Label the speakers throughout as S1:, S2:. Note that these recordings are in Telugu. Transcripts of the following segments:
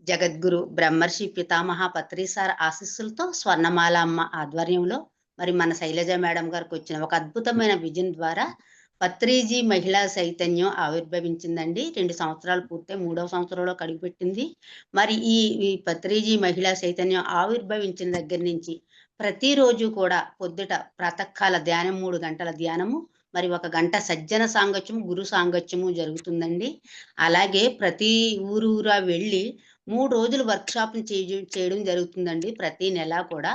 S1: జగద్గురు బ్రహ్మర్షి పితామహ పత్రి సార్ ఆశీస్సులతో స్వర్ణమాల అమ్మ ఆధ్వర్యంలో మరి మన శైలజ మేడం గారికి వచ్చిన ఒక అద్భుతమైన విజన్ ద్వారా పత్రిజీ మహిళా చైతన్యం ఆవిర్భవించిందండి. 2 సంవత్సరాలు పూర్తయి 3వ సంవత్సరంలో అడుగుపెట్టింది. మరి ఈ పత్రిజీ మహిళా చైతన్యం ఆవిర్భవించిన దగ్గర నుంచి ప్రతిరోజు కూడా పొద్దుట ప్రాతకాల ధ్యానం 3 గంటల ధ్యానము, మరి 1 గంట సజ్జన సాంగత్యము, గురు సాంగత్యము జరుగుతుందండి. అలాగే ప్రతి ఊరూరా వెళ్ళి 3 రోజులు వర్క్‌షాప్‌ని చేయడం జరుగుతుందండి ప్రతి నెల కూడా.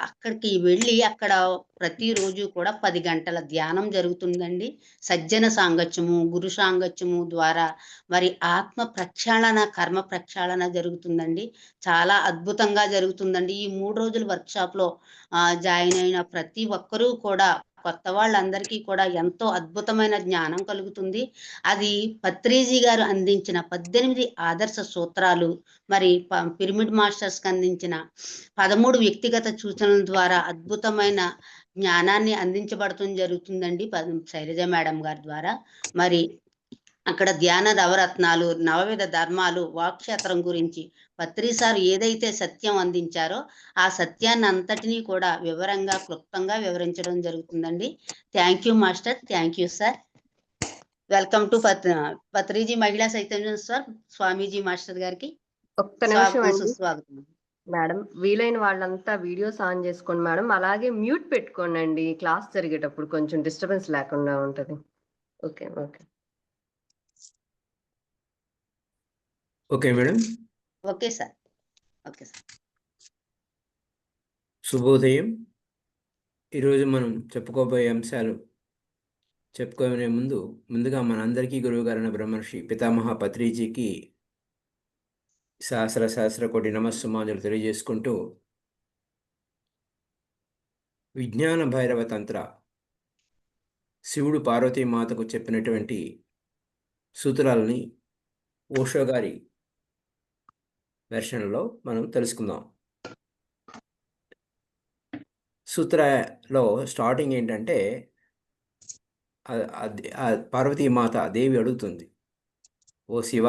S1: అక్కడికి వెళ్ళి అక్కడ ప్రతిరోజు కూడా 10 గంటల ధ్యానం జరుగుతుందండి. సజ్జన సాంగత్యము, గురు సాంగత్యము ద్వారా మరి ఆత్మ ప్రక్షాళన, కర్మ ప్రక్షాళన జరుగుతుందండి. చాలా అద్భుతంగా జరుగుతుందండి. ఈ 3 రోజుల వర్క్‌షాప్‌లో జాయిన్ అయిన ప్రతి ఒక్కరూ కూడా కొత్త వాళ్ళందరికీ కూడా ఎంతో అద్భుతమైన జ్ఞానం కలుగుతుంది. అది పత్రిజీ గారు అందించిన 18 ఆదర్శ సూత్రాలు, మరి పిరమిడ్ మాస్టర్స్‌కి అందించిన 13 వ్యక్తిగత సూచనల ద్వారా అద్భుతమైన జ్ఞానాన్ని అందించబడటం జరుగుతుందండి శైలజ మేడం గారి ద్వారా. మరి అక్కడ ధ్యాన నవరత్నాలు, నవవిధ ధర్మాలు, వాక్క్షేత్రం గురించి పత్రి సార్ ఏదైతే సత్యం అందించారో, ఆ సత్యాన్ని అంతటినీ కూడా వివరంగా, క్లుప్తంగా వివరించడం జరుగుతుందండి. Thank you master. Thank you sir. Welcome to Patriji మహిళా చైతన్యం సార్. స్వామీజీ మాస్టర్ గారికి
S2: ఒక్క నిమిషం అండి
S1: సుస్వాగతం
S2: మేడం. వీలైన వాళ్ళంతా వీడియోస్ ఆన్ చేసుకోండి మేడం. అలాగే మ్యూట్ పెట్టుకోండి క్లాస్ జరిగేటప్పుడు, కొంచెం డిస్టర్బెన్స్ లేకుండా ఉంటది. Okay okay
S3: okay madam.
S1: Okay sir. Okay sir.
S3: శుభోదయం. ఈరోజు మనం చెప్పుకోబోయే అంశాలు చెప్పుకునే ముందుగా మనందరికీ గురువుగారైన బ్రహ్మర్షి పితామహ పత్రిజీకి సహస్ర కోటి నమస్సుమాంజలు తెలియజేసుకుంటూ, విజ్ఞాన భైరవ తంత్ర శివుడు పార్వతీమాతకు చెప్పినటువంటి సూత్రాలని ఓషో గారి వెర్షన్లో మనం తెలుసుకుందాం. సూత్రలో స్టార్టింగ్ ఏంటంటే, పార్వతీమాత దేవి అడుగుతుంది, ఓ శివ,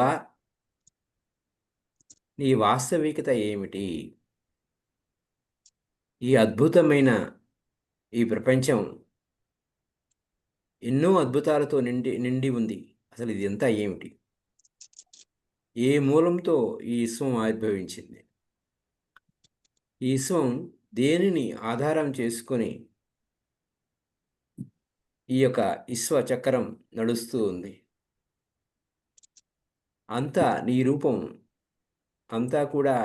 S3: నీ వాస్తవికత ఏమిటి? ఈ అద్భుతమైన ఈ ప్రపంచం ఎన్నో అద్భుతాలతో నిండి ఉంది. అసలు ఇది ఎంత ఏమిటి? ఏ మూలంతో ఈ విశ్వం ఆవిర్భవించింది? ఈ విశ్వం దేనిని ఆధారం చేసుకొని ఈ యొక్క విశ్వ చక్రం నడుస్తూ ఉంది? అంతా నీ రూపం అంతా కూడా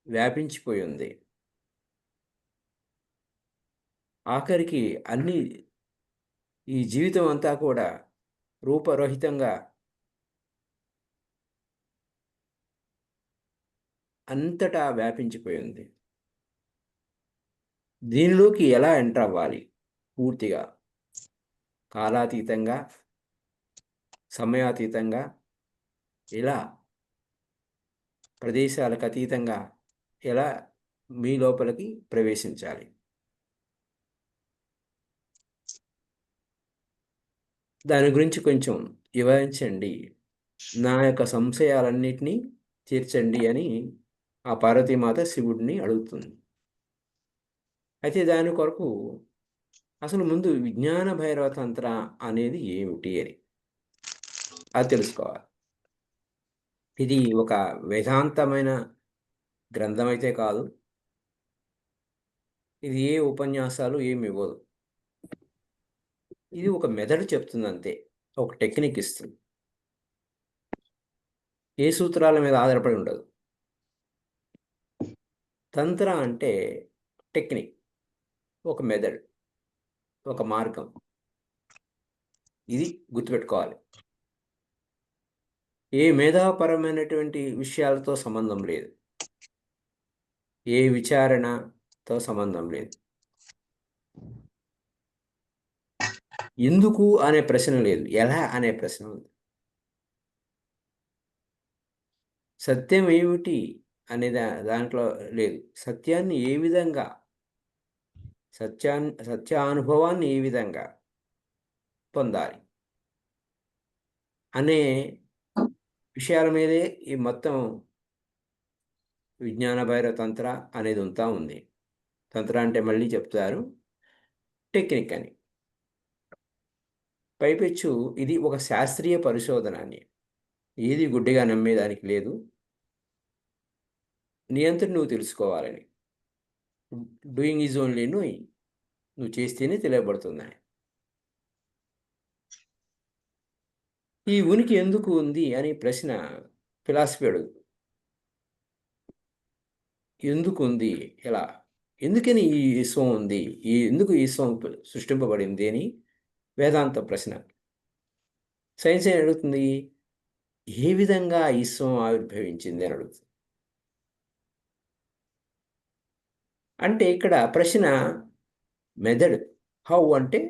S3: వ్యాపించిపోయి ఉంది. ఆఖరికి అన్ని ఈ జీవితం అంతా కూడా రూపరహితంగా అంతటా వ్యాపించిపోయింది. దీనిలోకి ఎలా ఎంటర్ అవ్వాలి? పూర్తిగా కాలాతీతంగా, సమయాతీతంగా, ఇలా ప్రదేశాలకు అతీతంగా ఎలా మీ లోపలికి ప్రవేశించాలి? దాని గురించి కొంచెం వివరించండి, నా యొక్క సంశయాలన్నిటినీ తీర్చండి అని ఆ పార్వతీమాత శివుడిని అడుగుతుంది. అయితే దాని కొరకు అసలు ముందు విజ్ఞాన భైరవ తంత్ర అనేది ఏమిటి అని అది తెలుసుకోవాలి. ఇది ఒక వేదాంతమైన గ్రంథం అయితే కాదు. ఇది ఏ ఉపన్యాసాలు ఏమి ఇవ్వదు. ఇది ఒక మెథడ్ చెప్తుంది అంతే, ఒక టెక్నిక్ ఇస్తుంది. ఏ సూత్రాల మీద ఆధారపడి ఉండదు. తంత్ర అంటే టెక్నిక్, ఒక మెథడ్, ఒక మార్గం. ఇది గుర్తుపెట్టుకోవాలి. ఏ మేధాపరమైనటువంటి విషయాలతో సంబంధం లేదు, ఏ విచారణతో సంబంధం లేదు, ఎందుకు అనే ప్రశ్న లేదు, ఎలా అనే ప్రశ్న ఉంది. సత్యం ఏమిటి అనే దాంట్లో లేదు. సత్యాన్ని ఏ విధంగా, సత్యానుభవాన్ని ఏ విధంగా పొందాలి అనే విషయాల మీదే ఈ మొత్తం విజ్ఞాన భైరవ తంత్ర అనేది అంతా ఉంది. తంత్ర అంటే మళ్ళీ చెప్తారు టెక్నిక్ అని. పైపెచ్చు ఇది ఒక శాస్త్రీయ పరిశోధన అని. ఏది గుడ్డిగా నమ్మేదానికి లేదు. నీ అంతట నువ్వు తెలుసుకోవాలని. Doing is only knowing. నువ్వు చేస్తేనే తెలియబడుతుందని. ఈ ఉనికి ఎందుకు ఉంది అని ప్రశ్న ఫిలాసఫీ అడుగు. ఎందుకు ఉంది? ఎలా? ఎందుకని ఈ విశ్వం ఉంది? ఎందుకు ఈ విశ్వం సృష్టింపబడింది అని వేదాంత ప్రశ్న. సైన్స్ ఏం అడుగుతుంది? ఏ విధంగా ఈ విశ్వం ఆవిర్భవించింది అని అడుగుతుంది. అంటే ఇక్కడ ప్రశ్న మెథడ్. హౌ అంటే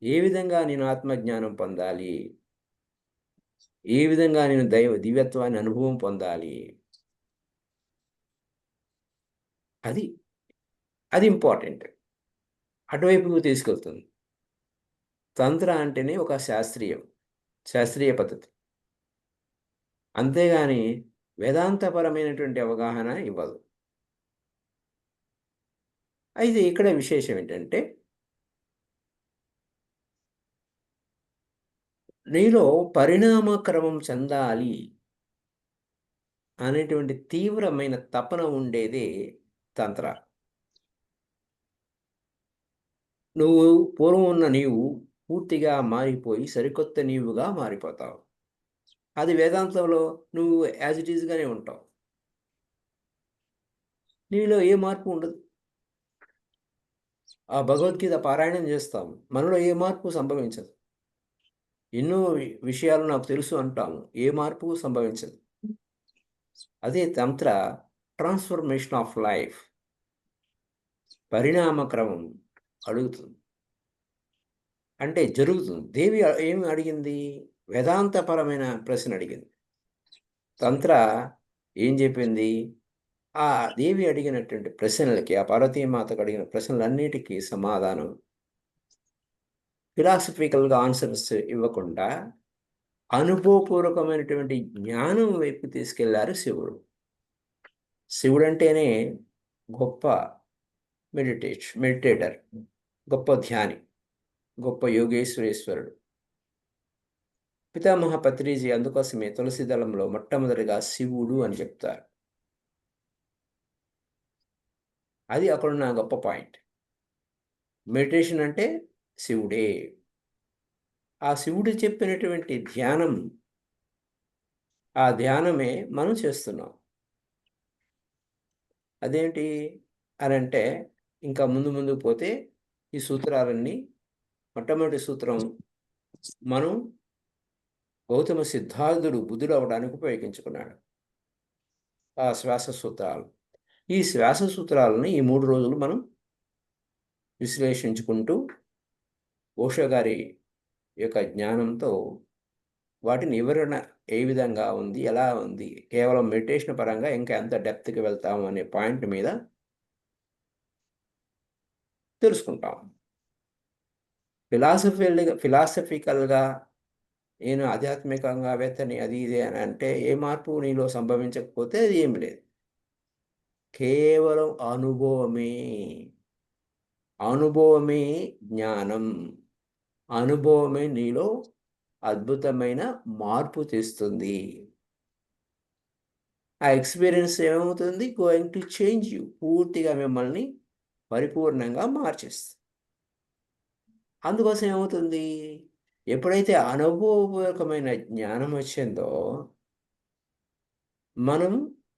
S3: ఏ విధంగా నేను ఆత్మజ్ఞానం పొందాలి, ఏ విధంగా నేను దివ్యత్వాన్ని అనుభవం పొందాలి, అది ఇంపార్టెంట్. అటువైపుకు తీసుకెళ్తుంది. తంత్ర అంటేనే ఒక శాస్త్రీయ పద్ధతి, అంతేగాని వేదాంతపరమైనటువంటి అవగాహన ఇవ్వదు. అయితే ఇక్కడ విశేషం ఏంటంటే, నీలో పరిణామక్రమం చెందాలి అనేటువంటి తీవ్రమైన తపన ఉండేదే తంత్ర. నువ్వు పూర్వం ఉన్న నీవు పూర్తిగా మారిపోయి సరికొత్త నీవుగా మారిపోతావు. అది వేదాంతంలో నువ్వు యాజ్ ఇట్ ఈజ్గానే ఉంటావు. నీలో ఏ మార్పు ఉండదు. ఆ భగవద్గీత పారాయణం చేస్తాము, మనలో ఏ మార్పు సంభవించదు. ఎన్నో విషయాలు నాకు తెలుసు అంటాము, ఏ మార్పు సంభవించదు. అదే తంత్ర ట్రాన్స్ఫర్మేషన్ ఆఫ్ లైఫ్, పరిణామక్రమం అడుగుతుంది. అంటే జరుగుతుంది. దేవి ఏమి అడిగింది? వేదాంతపరమైన ప్రశ్న అడిగింది. తంత్ర ఏం చెప్పింది? ఆ దేవి అడిగినటువంటి ప్రశ్నలకి, ఆ పార్వతీమాతకు అడిగిన ప్రశ్నలన్నిటికీ సమాధానం ఫిలాసఫికల్గా ఆన్సర్స్ ఇవ్వకుండా అనుభవపూర్వకమైనటువంటి జ్ఞానం వైపు తీసుకెళ్లారు శివుడు. శివుడు అంటేనే గొప్ప మెడిటేటర్, గొప్ప ధ్యాని, గొప్ప యోగేశ్వరేశ్వరుడు. పితామహ పత్రిజీ అందుకోసమే తులసి దళంలో మొట్టమొదటిగా శివుడు అని చెప్తారు. అది అక్కడున్న గొప్ప పాయింట్. మెడిటేషన్ అంటే శివుడే. ఆ శివుడు చెప్పినటువంటి ధ్యానం, ఆ ధ్యానమే మనం చేస్తున్నాం. అదేంటి అని అంటే, ఇంకా ముందుకు పోతే ఈ సూత్రాలన్నీ, మొట్టమొదటి సూత్రం మనం గౌతమ సిద్ధార్థుడు బుద్ధుడు అవడానికి ఉపయోగించుకున్నాడు. ఆ శ్వాస సూత్రాలు. ఈ శ్వాస సూత్రాలని ఈ 3 రోజులు మనం విశ్లేషించుకుంటూ ఓషో గారి యొక్క జ్ఞానంతో వాటిని వివరణ ఏ విధంగా ఉంది, ఎలా ఉంది, కేవలం మెడిటేషన్ పరంగా ఇంకా ఎంత డెప్త్కి వెళ్తాము అనే పాయింట్ మీద తెలుసుకుంటాం. ఫిలాసఫికల్గా నేను ఆధ్యాత్మికంగా వేత్తని అది ఇది అని అంటే ఏ మార్పు నీలో సంభవించకపోతే అది ఏమి లేదు. కేవలం అనుభవమే జ్ఞానం. అనుభవమే నీలో అద్భుతమైన మార్పు తెస్తుంది. ఆ ఎక్స్పీరియన్స్ ఏమవుతుంది? Going to change you. పూర్తిగా మిమ్మల్ని పరిపూర్ణంగా మార్చేస్తుంది. అందుకోసం ఏమవుతుంది? ఎప్పుడైతే అనుభవపూర్వకమైన జ్ఞానం వచ్చిందో మనం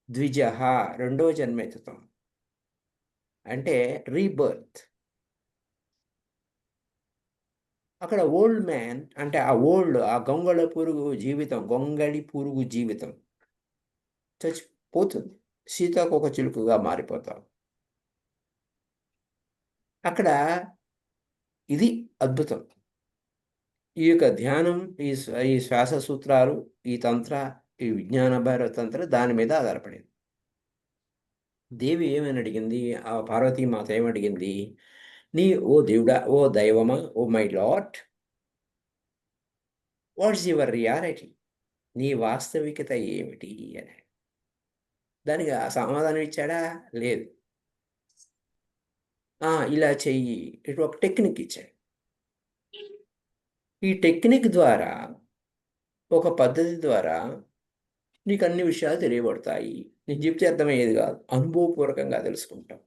S3: ద్విజః, రెండవ జన్మెత్తుతాం. అంటే రీబర్త్. అక్కడ ఓల్డ్ మ్యాన్ అంటే ఆ గొంగళి పురుగు జీవితం చచ్చిపోతుంది. సీతాకోక చిలుకగా మారిపోతాం. అక్కడ ఇది అద్భుతం. ఈ యొక్క ధ్యానం, ఈ శ్వాస సూత్రాలు, ఈ తంత్ర, ఈ విజ్ఞాన భైరవ తంత్ర దాని మీద ఆధారపడింది. దేవి ఏమని అడిగింది? ఆ పార్వతీమాత ఏమడిగింది? ఓ దేవుడా, ఓ దైవమా, oh my lord, what's your reality, నీ వాస్తవికత ఏమిటి అని. దానికి ఆ సమాధానం ఇచ్చాడా? లేదు. ఇలా చెయ్యి, ఇటు ఒక టెక్నిక్ ఇచ్చాడు. ఈ టెక్నిక్ ద్వారా, ఒక పద్ధతి ద్వారా నీకు అన్ని విషయాలు తెలియబడతాయి. నీకు చెప్తే అర్థమయ్యేది కాదు, అనుభవపూర్వకంగా తెలుసుకుంటాం.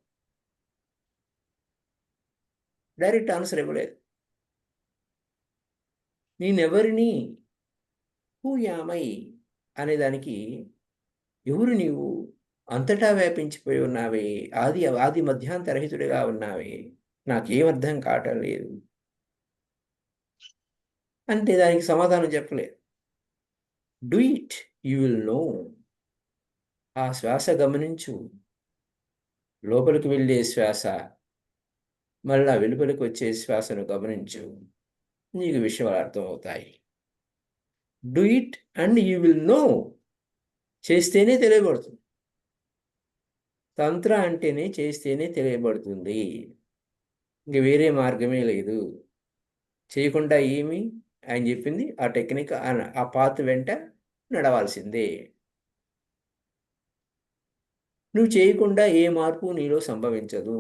S3: డైరెక్ట్ ఆన్సర్ ఇవ్వలేదు. నేనెవరిని, హూ యామై అనేదానికి, ఎవరు నీవు, అంతటా వ్యాపించిపోయి ఉన్నావే, ఆది మధ్యాంతరహితుడిగా ఉన్నావే, నాకేం అర్థం కావటం లేదు అంటే దానికి సమాధానం చెప్పలేదు. Do it, you will know. ఆ శ్వాస గమనించు, లోపలికి వెళ్ళే శ్వాస, మళ్ళా వెలుపలికి వచ్చే శ్వాసను గమనించు, నీకు విషయాలు అర్థమవుతాయి. Do it and you will know. చేస్తేనే తెలియబడుతుంది. తంత్ర అంటేనే చేస్తేనే తెలియబడుతుంది, ఇంక వేరే మార్గమే లేదు. చేయకుండా ఏమి, ఆయన చెప్పింది ఆ టెక్నిక్, ఆ పాత్ వెంట నడవాల్సిందే. నువ్వు చేయకుండా ఏ మార్పు నీలో సంభవించదు.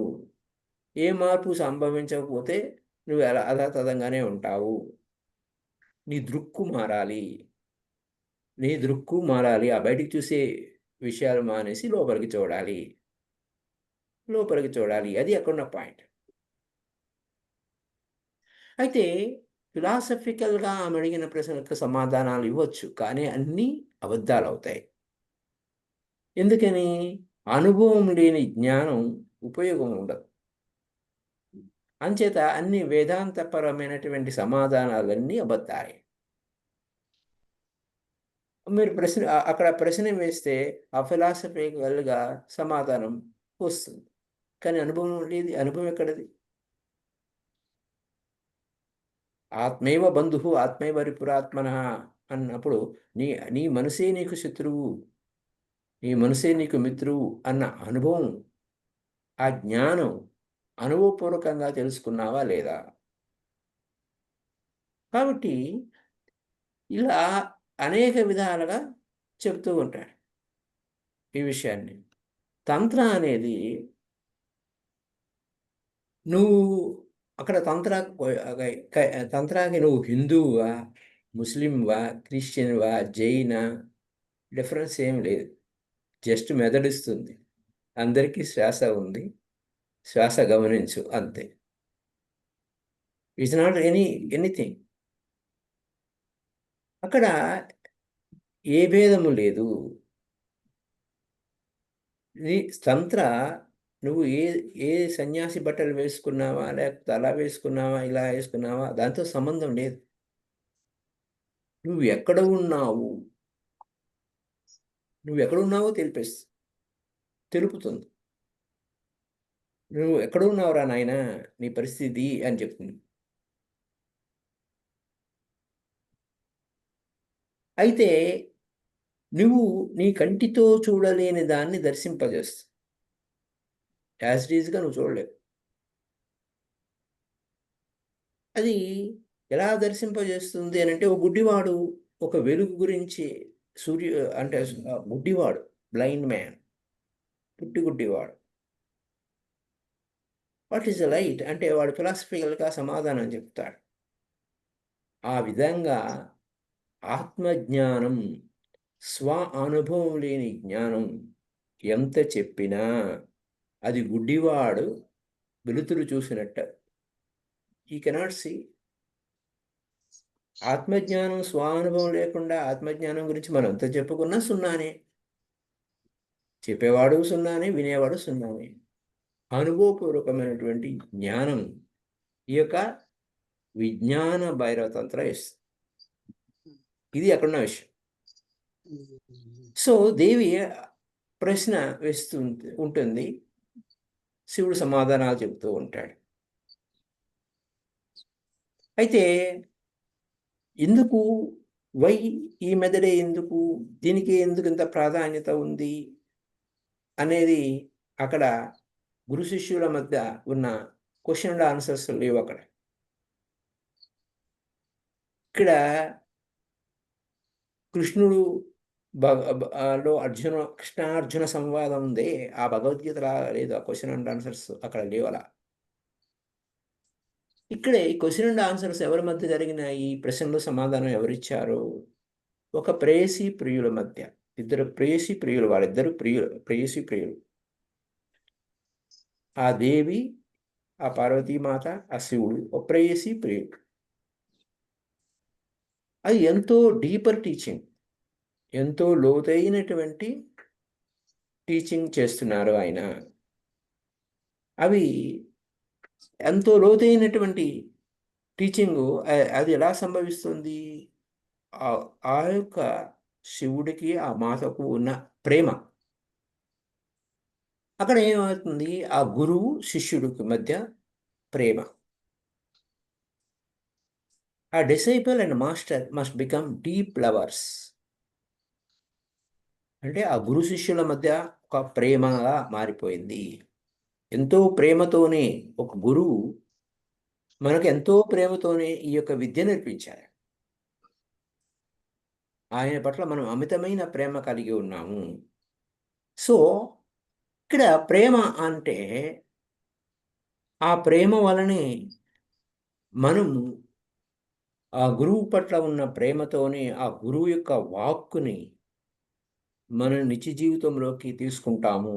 S3: ఏ మార్పు సంభవించకపోతే నువ్వు అధతదంగానే ఉంటావు. నీ దృక్కు మారాలి. ఆ బయటికి చూసే విషయాలు మానేసి లోపలికి చూడాలి. అది అక్కడున్న పాయింట్. అయితే ఫిలాసఫికల్గా ఆమె అడిగిన ప్రశ్నలకు సమాధానాలు ఇవ్వచ్చు, కానీ అన్నీ అబద్ధాలు అవుతాయి. ఎందుకని? అనుభవం లేని జ్ఞానం ఉపయోగం ఉండదు. అంచేత అన్ని వేదాంతపరమైనటువంటి సమాధానాలన్నీ అబద్ధాలే. మీరు అక్కడ ప్రశ్న వేస్తే ఆ ఫిలాసఫికల్గా సమాధానం వస్తుంది, కానీ అనుభవం లేదు. అనుభవం ఎక్కడది? ఆత్మైవ బంధువు ఆత్మైవ రిపురాత్మన అన్నప్పుడు నీ మనసే నీకు శత్రువు, నీ మనసే నీకు మిత్రువు అన్న అనుభవం, ఆ జ్ఞానం అనుభవపూర్వకంగా తెలుసుకున్నావా లేదా? కాబట్టి ఇలా అనేక విధాలుగా చెప్తూ ఉంటాడు ఈ విషయాన్ని. తంత్ర అనేది, నువ్వు అక్కడ తంత్రాకి నువ్వు హిందువువా, ముస్లింవా, క్రిస్టియన్వా, జైన, డిఫరెన్స్ ఏం లేదు. జస్ట్ మెదడిస్తుంది. అందరికీ శ్వాస ఉంది, శ్వాస గమనించు, అంతే. It's not anything. అక్కడ ఏ భేదము లేదు. తంత్ర నువ్వు ఏ సన్యాసి బట్టలు వేసుకున్నావా, లేకపోతే అలా వేసుకున్నావా, ఇలా వేసుకున్నావా, దాంతో సంబంధం లేదు. నువ్వు ఎక్కడ ఉన్నావో తెలుపుతుంది. నువ్వు ఎక్కడ ఉన్నావురా నాయన, నీ పరిస్థితి అని చెప్తుంది. అయితే నువ్వు నీ కంటితో చూడలేని దాన్ని దర్శింపజేస్తావు. యాజ్ ఇట్ ఈజ్గా నువ్వు చూడలేవు. అది ఎలా దర్శింపజేస్తుంది అని అంటే, ఒక గుడ్డివాడు ఒక వెలుగు గురించి అంటే గుడ్డివాడు, బ్లైండ్ మ్యాన్, గుడ్డివాడు, వాట్ ఈస్ ద లైట్ అంటే వాడు ఫిలాసఫికల్గా సమాధానం చెప్తాడు. ఆ విధంగా ఆత్మజ్ఞానం, స్వ అనుభవం లేని జ్ఞానం ఎంత చెప్పినా అది గుడ్డివాడు వెలుతురు చూసినట్టు. ఈ కెనాట్ సీ. ఆత్మజ్ఞానం, స్వానుభవం లేకుండా ఆత్మజ్ఞానం గురించి మనం ఎంత చెప్పుకున్నా సున్నానే. చెప్పేవాడు సున్నానే, వినేవాడు సున్నానే. అనుభవపూర్వకమైనటువంటి జ్ఞానం ఈ యొక్క విజ్ఞాన భైరవతంత్ర ఇస్తుంది. ఇది అక్కడున్న విషయం. సో దేవి ప్రశ్న వేస్తూ ఉంటుంది, శివుడు సమాధానాలు చెబుతూ ఉంటాడు. అయితే ఎందుకు, ఈ మెదడే ఎందుకు, దీనికి ఎందుకు ఇంత ప్రాధాన్యత ఉంది అనేది అక్కడ గురు శిష్యుల మధ్య ఉన్న క్వశ్చన్ అండ్ ఆన్సర్స్ లేవు. ఇక్కడ కృష్ణుడు లో కృష్ణార్జున సంవాదం ఉంది. ఆ భగవద్గీతలా లేదు. ఆ క్వశ్చన్ అండ్ ఆన్సర్స్ అక్కడ లేవు అలా. ఇక్కడే ఈ క్వశ్చన్ అండ్ ఆన్సర్స్ ఎవరి మధ్య జరిగిన ఈ ప్రశ్నలు సమాధానం ఎవరిచ్చారు? ఒక ప్రేయసి ప్రియుల మధ్య. ఇద్దరు ప్రేయసి ప్రియులు, వాళ్ళిద్దరు ప్రేయసి ప్రియులు. ఆ దేవి, ఆ పార్వతీమాత, ఆ శివుడు ఒక ప్రేయసి ప్రియుడు. అది ఎంతో డీపర్ టీచింగ్, ఎంతో లోతైనటువంటి టీచింగ్ చేస్తున్నారు ఆయన. అవి ఎంతో లోతైనటువంటి టీచింగు అది ఎలా సంభవిస్తుంది? ఆ యొక్క శివుడికి ఆ మాతకు ఉన్న ప్రేమ. అక్కడ ఏమవుతుంది? ఆ గురువు శిష్యుడికి మధ్య ప్రేమ. ఆ disciple and master must become deep lovers. అంటే ఆ గురు శిష్యుల మధ్య ఒక ప్రేమగా మారిపోయింది. ఎంతో ప్రేమతోనే ఒక గురువు మనకు ఎంతో ప్రేమతోనే ఈ యొక్క విద్య నేర్పించారు. ఆయన పట్ల మనం అమితమైన ప్రేమ కలిగి ఉన్నాము. సో ఇక్కడ ప్రేమ అంటే ఆ ప్రేమ వలనే మనము ఆ గురువు పట్ల ఉన్న ప్రేమతోనే ఆ గురువు యొక్క వాక్కుని మన నిత్య జీవితంలోకి తీసుకుంటాము.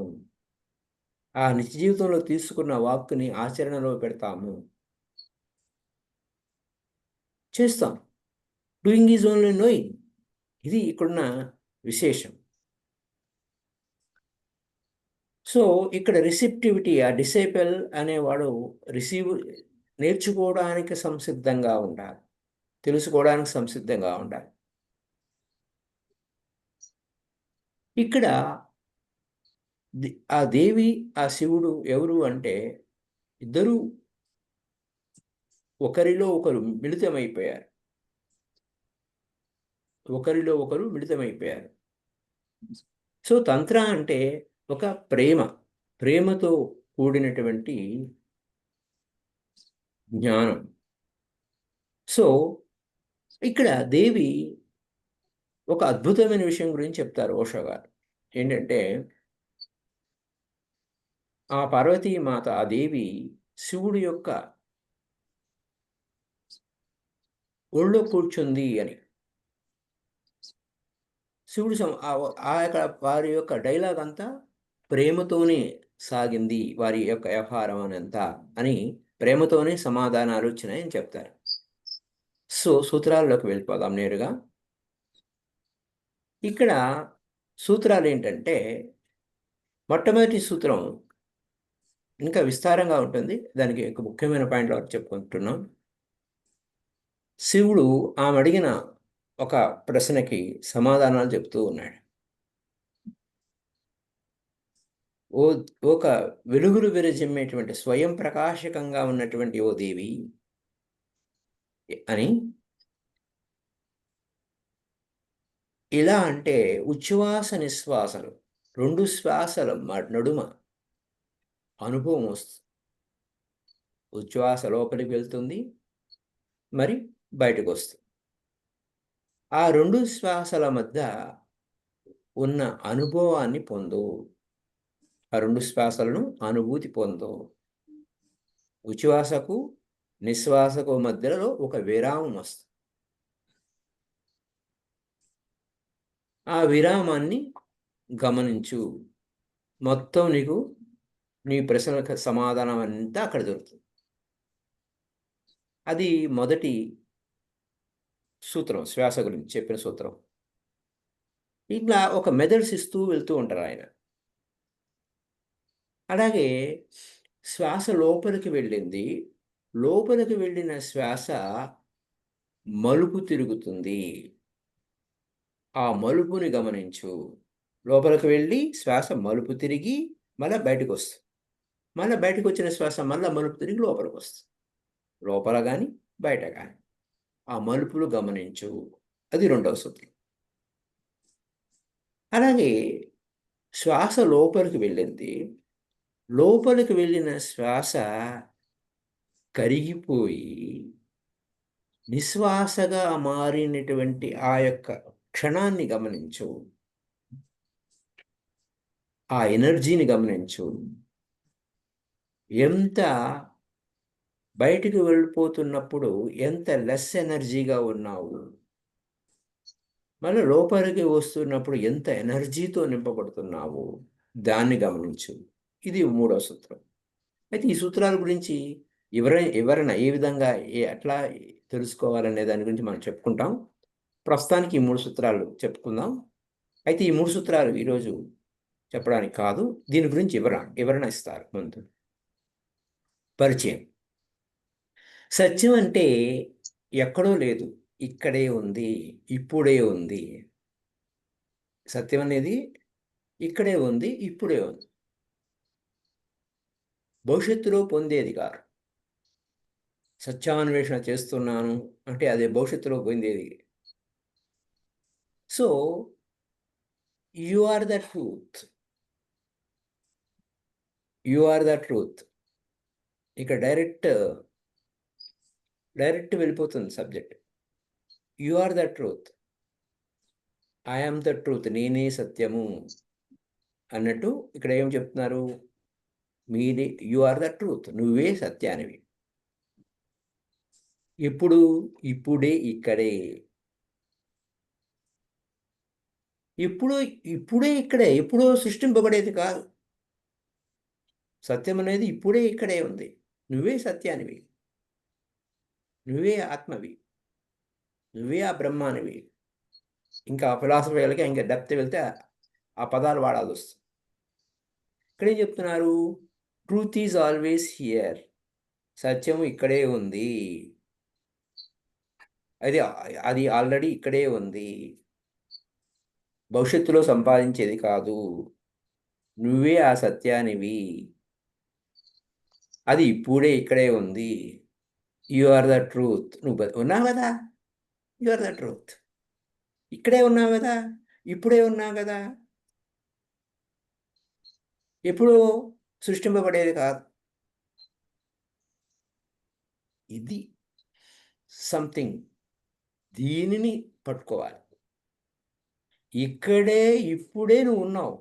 S3: ఆ నిత్య జీవితంలో తీసుకున్న వాక్కుని ఆచరణలో పెడతాము, చేస్తాం. Doing is only knowing. ఇది ఇక్కడున్న విశేషం. సో ఇక్కడ రిసెప్టివిటీ, ఆ డిసైపుల్ అనేవాడు నేర్చుకోవడానికి సంసిద్ధంగా ఉండాలి, తెలుసుకోవడానికి సంసిద్ధంగా ఉండాలి. ఇక్కడ ఆ దేవి, ఆ శివుడు ఎవరు అంటే ఇద్దరు ఒకరిలో ఒకరు మిళితమైపోయారు. ఒకరిలో ఒకరు మిళితమైపోయారు. సో తంత్ర అంటే ఒక ప్రేమతో కూడినటువంటి జ్ఞానం. సో ఇక్కడ దేవి ఒక అద్భుతమైన విషయం గురించి చెప్తారు ఓషో గారు. ఏంటంటే ఆ పార్వతీమాత, ఆ దేవి శివుడి యొక్క ఒళ్ళో కూర్చుంది అని. శివుడు ఆ యొక్క వారి యొక్క డైలాగ్ అంతా ప్రేమతోనే సాగింది, వారి యొక్క వ్యవహారం అనంతా అని ప్రేమతోనే సమాధానాలు వచ్చినాయని చెప్తారు. సో సూత్రాల్లోకి వెళ్ళిపోదాం నేరుగా. ఇక్కడ సూత్రాలు ఏంటంటే మొట్టమొదటి సూత్రం ఇంకా విస్తారంగా ఉంటుంది. దానికి ఒక ముఖ్యమైన పాయింట్లు చెప్పుకుంటున్నాం. శివుడు ఆమె అడిగిన ఒక ప్రశ్నకి సమాధానాలు చెప్తూ ఉన్నాడు. ఒక వెలుగులు విరజిమ్మేటువంటి స్వయం ప్రకాశకంగా ఉన్నటువంటి ఓ దేవి అని. ఇలా అంటే ఉచ్ఛ్వాస నిశ్వాసలు, రెండు శ్వాసల నడుమ అనుభవం వస్తుంది. ఉచ్ఛ్వాస లోపలికి వెళ్తుంది, మరి బయటకు వస్తుంది. ఆ రెండు శ్వాసల మధ్య ఉన్న అనుభవాన్ని పొందు. ఆ రెండు శ్వాసలను అనుభూతి పొందు. ఉచ్ఛ్వాసకు నిశ్వాసకు మధ్యలో ఒక విరామం వస్తుంది. ఆ విరామాన్ని గమనించు. మొత్తం నీకు నీ ప్రశ్నలకు సమాధానం అంతా అక్కడ దొరుకుతుంది. అది మొదటి సూత్రం, శ్వాస గురించి చెప్పిన సూత్రం. ఇట్లా ఒక మెథడ్స్ ఇస్తూ వెళ్తూ ఉంటారు ఆయన. అలాగే శ్వాస లోపలికి వెళ్ళింది, లోపలికి వెళ్ళిన శ్వాస మలుపు తిరుగుతుంది. ఆ మలుపుని గమనించు. లోపలికి వెళ్ళి శ్వాస మలుపు తిరిగి మళ్ళీ బయటకు వస్తుంది. మళ్ళీ బయటకు వచ్చిన శ్వాస మళ్ళీ మలుపు తిరిగి లోపలికి వస్తుంది. లోపల కానీ బయట కానీ ఆ మలుపులు గమనించు. అది రెండవ సూత్రం. అలాగే శ్వాస లోపలికి వెళ్ళింది, లోపలికి వెళ్ళిన శ్వాస కరిగిపోయి నిశ్వాసగా మారినటువంటి ఆ యొక్క క్షణాన్ని గమనించు, ఆ ఎనర్జీని గమనించు. ఎంత బయటికి వెళ్ళిపోతున్నప్పుడు ఎంత లెస్ ఎనర్జీగా ఉన్నావు, మళ్ళీ లోపలికి వస్తున్నప్పుడు ఎంత ఎనర్జీతో నింపబడుతున్నావు, దాన్ని గమనించు. ఇది 3వ సూత్రం. అయితే ఈ సూత్రాల గురించి ఎవరైనా ఏ విధంగా ఎట్లా తెలుసుకోవాలనే దాని గురించి మనం చెప్పుకుంటాం. ప్రస్తుతానికి ఈ 3 సూత్రాలు చెప్పుకుందాం. అయితే ఈ 3 సూత్రాలు ఈరోజు చెప్పడానికి కాదు, దీని గురించి వివరణ ఇస్తారు ముందు. పరిచయం. సత్యం అంటే ఎక్కడో లేదు, ఇక్కడే ఉంది, ఇప్పుడే ఉంది. సత్యం అనేది ఇక్కడే ఉంది, ఇప్పుడే ఉంది. భవిష్యత్తులో పొందేది కాదు. సత్యాన్వేషణ చేస్తున్నాను అంటే అదే భవిష్యత్తులో పొందేది. So you are the truth, you are the truth. ఇక డైరెక్ట్ వెళ్ళిపోతుంది subject. You are the truth, I am the truth, నేనే సత్యము అన్నట్టు ఇక్కడ ఏం చెప్తున్నారు? మీది యు ఆర్ ద ట్రూత్, నువ్వే సత్యానివి. ఇప్పుడు, ఇప్పుడే, ఇక్కడే. ఇప్పుడే ఇక్కడే, ఎప్పుడో సృష్టింపబడేది కాదు. సత్యం అనేది ఇప్పుడే ఇక్కడే ఉంది. నువ్వే సత్యానివి, నువ్వే ఆత్మవి, నువ్వే ఆ బ్రహ్మానివి. ఇంకా ఫిలాసఫీ వెళ్ళకి ఇంకా డెప్త్ వెళ్తే ఆ పదాలు వాడాల్సి వస్తుంది. ఇక్కడ ఏం చెప్తున్నారు? ట్రూత్ ఈజ్ ఆల్వేస్ హియర్, సత్యము ఇక్కడే ఉంది, అది ఆల్రెడీ ఇక్కడే ఉంది, భవిష్యత్తులో సంపాదించేది కాదు. నువ్వే ఆ సత్యానివి, అది ఇప్పుడే ఇక్కడే ఉంది. You are the truth. నువ్వు ఉన్నావు కదా, యు ఆర్ ద ట్రూత్. ఇక్కడే ఉన్నావు కదా, ఇప్పుడే ఉన్నావు కదా, ఎప్పుడూ సృష్టింపబడేది కాదు. ఇది సంథింగ్, దీనిని పట్టుకోవాలి. ఇక్కడే ఇప్పుడే నువ్వు ఉన్నావు.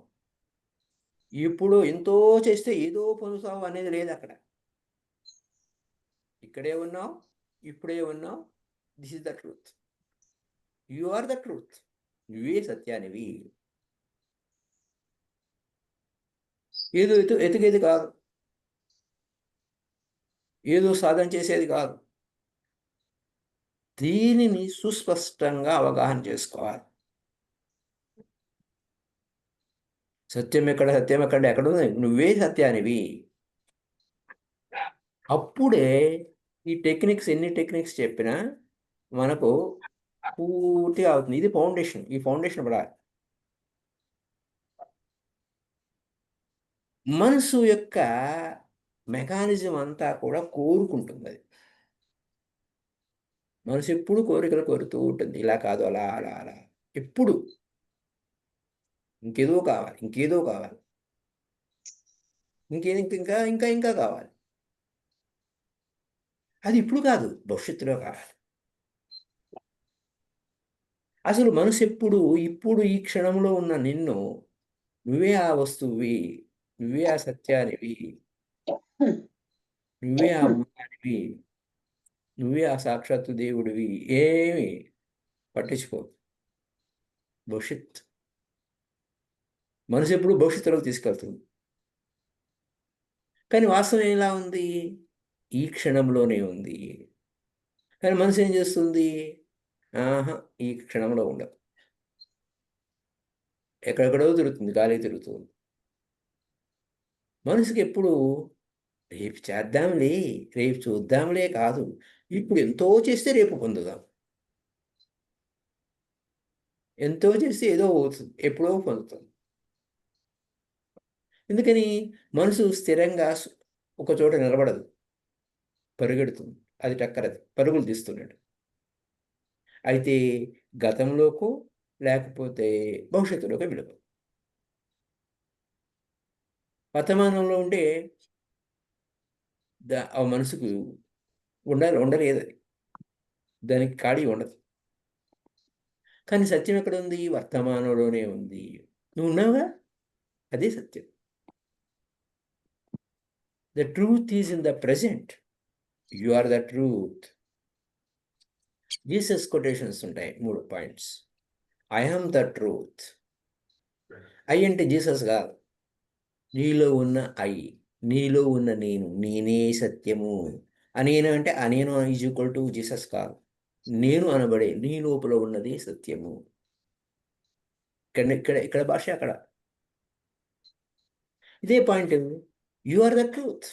S3: ఇప్పుడు ఎంతో చేస్తే ఏదో పొందుతావు అనేది లేదు అక్కడ. ఇక్కడే ఉన్నావు, ఇప్పుడే ఉన్నావు. This is the truth. You are the truth, నువ్వే సత్యానివి. ఏదో ఎతికేది కాదు, ఏదో సాధన చేసేది కాదు. దీనిని సుస్పష్టంగా అవగాహన చేసుకోవాలి. సత్యం ఎక్కడ ఉంది? నువ్వే సత్యానివి. అప్పుడే ఈ ఎన్ని టెక్నిక్స్ చెప్పినా మనకు పూర్తిగా అవుతుంది. ఇది ఫౌండేషన్. ఈ ఫౌండేషన్ పడాలి. మనసు యొక్క మెకానిజం అంతా కూడా కోరుకుంటుంది. అది మనసు ఎప్పుడు కోరికలు కోరుతూ ఉంటుంది. ఇలా కాదు, అలా అలా అలా, ఎప్పుడు ఇంకేదో కావాలి, ఇంకేదో కావాలి, ఇంకా ఇంకా ఇంకా కావాలి. అది ఇప్పుడు కాదు, భవిష్యత్తులో కావాలి. అసలు మనసు ఇప్పుడు ఈ క్షణంలో ఉన్న నిన్ను, నువ్వే ఆ వస్తువువి, నువ్వే ఆ సత్యానివి, నువ్వే ఆ మూలానివి, నువ్వే ఆ సాక్షాత్తు దేవుడివి. ఏమి పట్టించుకో. భవిష్యత్ మనసు ఎప్పుడు భవిష్యత్తులోకి తీసుకెళ్తుంది. కానీ వాస్తవం ఎలా ఉంది? ఈ క్షణంలోనే ఉంది. కానీ మనసు ఏం చేస్తుంది? ఆహా, ఈ క్షణంలో ఉండదు, ఎక్కడెక్కడో తిరుగుతుంది, గాలి తిరుగుతుంది. మనసుకి ఎప్పుడు రేపు చేద్దాంలే, రేపు చూద్దాంలే కాదు, ఇప్పుడు ఎంతో చేస్తే రేపు పొందుదాం. ఎంతో చేస్తే ఏదో అవుతుంది, ఎప్పుడో పొందుతాం. ఎందుకని? మనసు స్థిరంగా ఒక చోట నిలబడదు, పరుగెడుతుంది. అది టక్కరది, పరుగులు తీస్తున్నాడు. అయితే గతంలోకో లేకపోతే భవిష్యత్తులోకి వెళ్ళదు. వర్తమానంలో ఉంటే ఆ మనసుకు ఉండలేదు అది, దానికి ఖాళీ ఉండదు. కానీ సత్యం ఎక్కడ ఉంది? వర్తమానంలోనే ఉంది. నువ్వు ఉన్నావుగా, అదే సత్యం. The truth is in the present. You are the truth. Jesus quotations ఉంటాయి 3 points. I am the truth. I అంటే జీసస్ కాదు, నీలో ఉన్న ఐ, నీలో ఉన్న నేను, నేనే సత్యము. నేను అంటే నేను ఈజ్ ఈక్వల్ టు జీసస్ కాదు. నేను అనబడే నీ లోపల ఉన్నది సత్యము. ఇక్కడ భాష అక్కడ ఇదే point. You are the truth.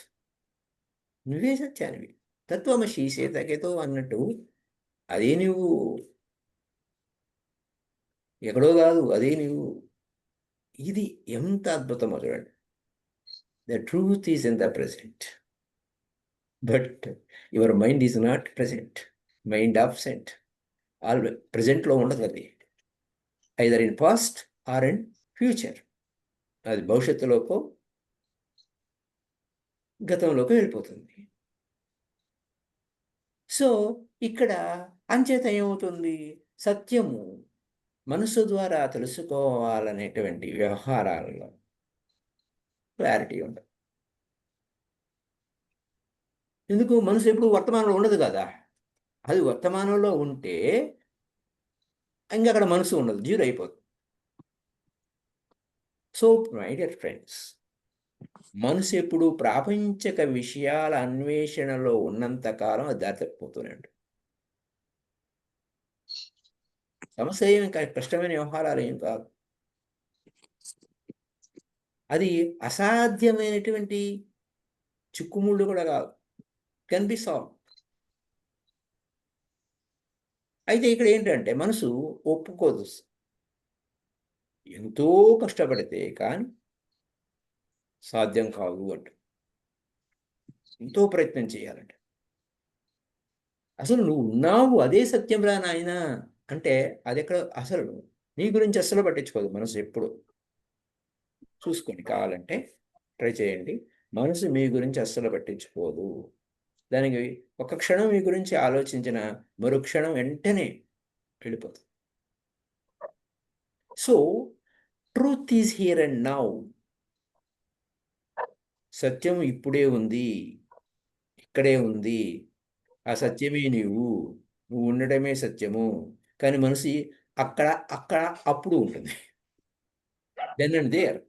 S3: నువ్వే సత్యానివి. తత్వమసి సీతకేతో అన్నట్టు అదే నువ్వు, ఎక్కడో కాదు, అదే నువ్వు. ఇది ఎంత అద్భుతమో చూడండి. The truth is in the present, but your mind is not present. Mind absent. Always ప్రెసెంట్లో ఉండదు అది. Either in past or in future. అది భవిష్యత్తులోకో గతంలోకి వెళ్ళిపోతుంది. సో ఇక్కడ అంచేత ఏమవుతుంది? సత్యము మనసు ద్వారా తెలుసుకోవాలనేటువంటి వ్యవహారాలలో క్లారిటీ ఉండదు. ఎందుకు? మనసు ఎప్పుడు వర్తమానంలో ఉండదు కదా. అది వర్తమానంలో ఉంటే ఇంకా అక్కడ మనసు ఉండదు, జీరో అయిపోతుంది. సో మై డియర్ ఫ్రెండ్స్, మనసు ఎప్పుడు ప్రాపంచక విషయాల అన్వేషణలో ఉన్నంతకాలం అది దారి తప్పిపోతూనే ఉంటుంది. సమస్య ఏమి కష్టమైన వ్యవహారాలు ఏం కాదు. అది అసాధ్యమైనటువంటి చిక్కుముళ్ళు కూడా కాదు. Can be solve. అయితే ఇక్కడ ఏంటంటే మనసు ఒప్పుకోదు. ఎంతో కష్టపడితే కానీ సాధ్యం కాదు అంట. ఎంతో ప్రయత్నం చేయాలంట. అసలు నువ్వు ఉన్నావు, అదే సత్యం రా నాయన అంటే అది ఎక్కడ? అసలు నీ గురించి అస్సలు పట్టించుకోదు మనసు. ఎప్పుడు చూసుకోండి, కావాలంటే ట్రై చేయండి. మనసు మీ గురించి అస్సలు పట్టించుకోదు. దానికి ఒక క్షణం మీ గురించి ఆలోచించిన మరో క్షణం వెంటనే వెళ్ళిపోతుంది. So truth is here and now. సత్యం ఇప్పుడే ఉంది, ఇక్కడే ఉంది. ఆ సత్యమే నువ్వు ఉండటమే సత్యము. కానీ మనసు అక్కడ అక్కడ అప్పుడు ఉంటుంది. Then and there.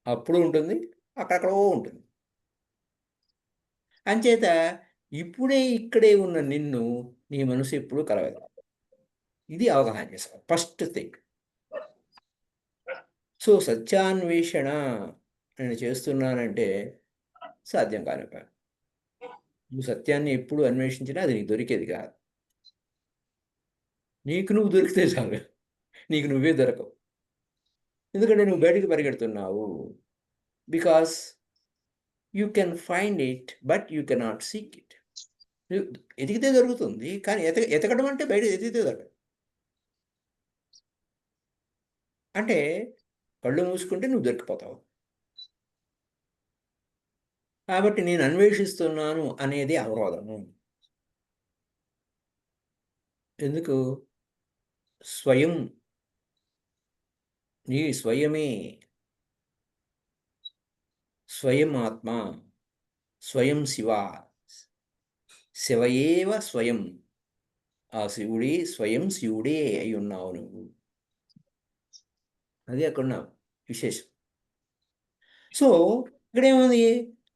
S3: అప్పుడు ఉంటుంది, అక్కడెక్కడో ఉంటుంది. అంచేత ఇప్పుడే ఇక్కడే ఉన్న నిన్ను నీ మనసు ఎప్పుడూ కలగదు. ఇది అవగాహన చేసుకో, ఫస్ట్ థింగ్. సో సత్యాన్వేషణ నేను చేస్తున్నానంటే సాధ్యం కాని పని. నువ్వు సత్యాన్ని ఎప్పుడు అన్వేషించినా అది నీకు దొరికేది కాదు. నీకు నువ్వు దొరికితే చాలు, నీకు నువ్వే దొరకవు. ఎందుకంటే నువ్వు బయటికి పరిగెడుతున్నావు. Because you can find it but you cannot seek it. నువ్వు ఎతికితే దొరుకుతుంది, కానీ ఎతకడం అంటే బయట ఎతికితే దొరకదు. అంటే కళ్ళు మూసుకుంటే నువ్వు దొరికిపోతావు. కాబట్టి నేను అన్వేషిస్తున్నాను అనేది అవరోధము. ఎందుకు? స్వయం, నీ స్వయమే, స్వయం ఆత్మ, స్వయం శివ. శివయేవ స్వయం. ఆ శివుడే స్వయం శివుడే అయి ఉన్నావు నువ్వు. అది అక్కడ విశేషం. సో ఇక్కడేముంది?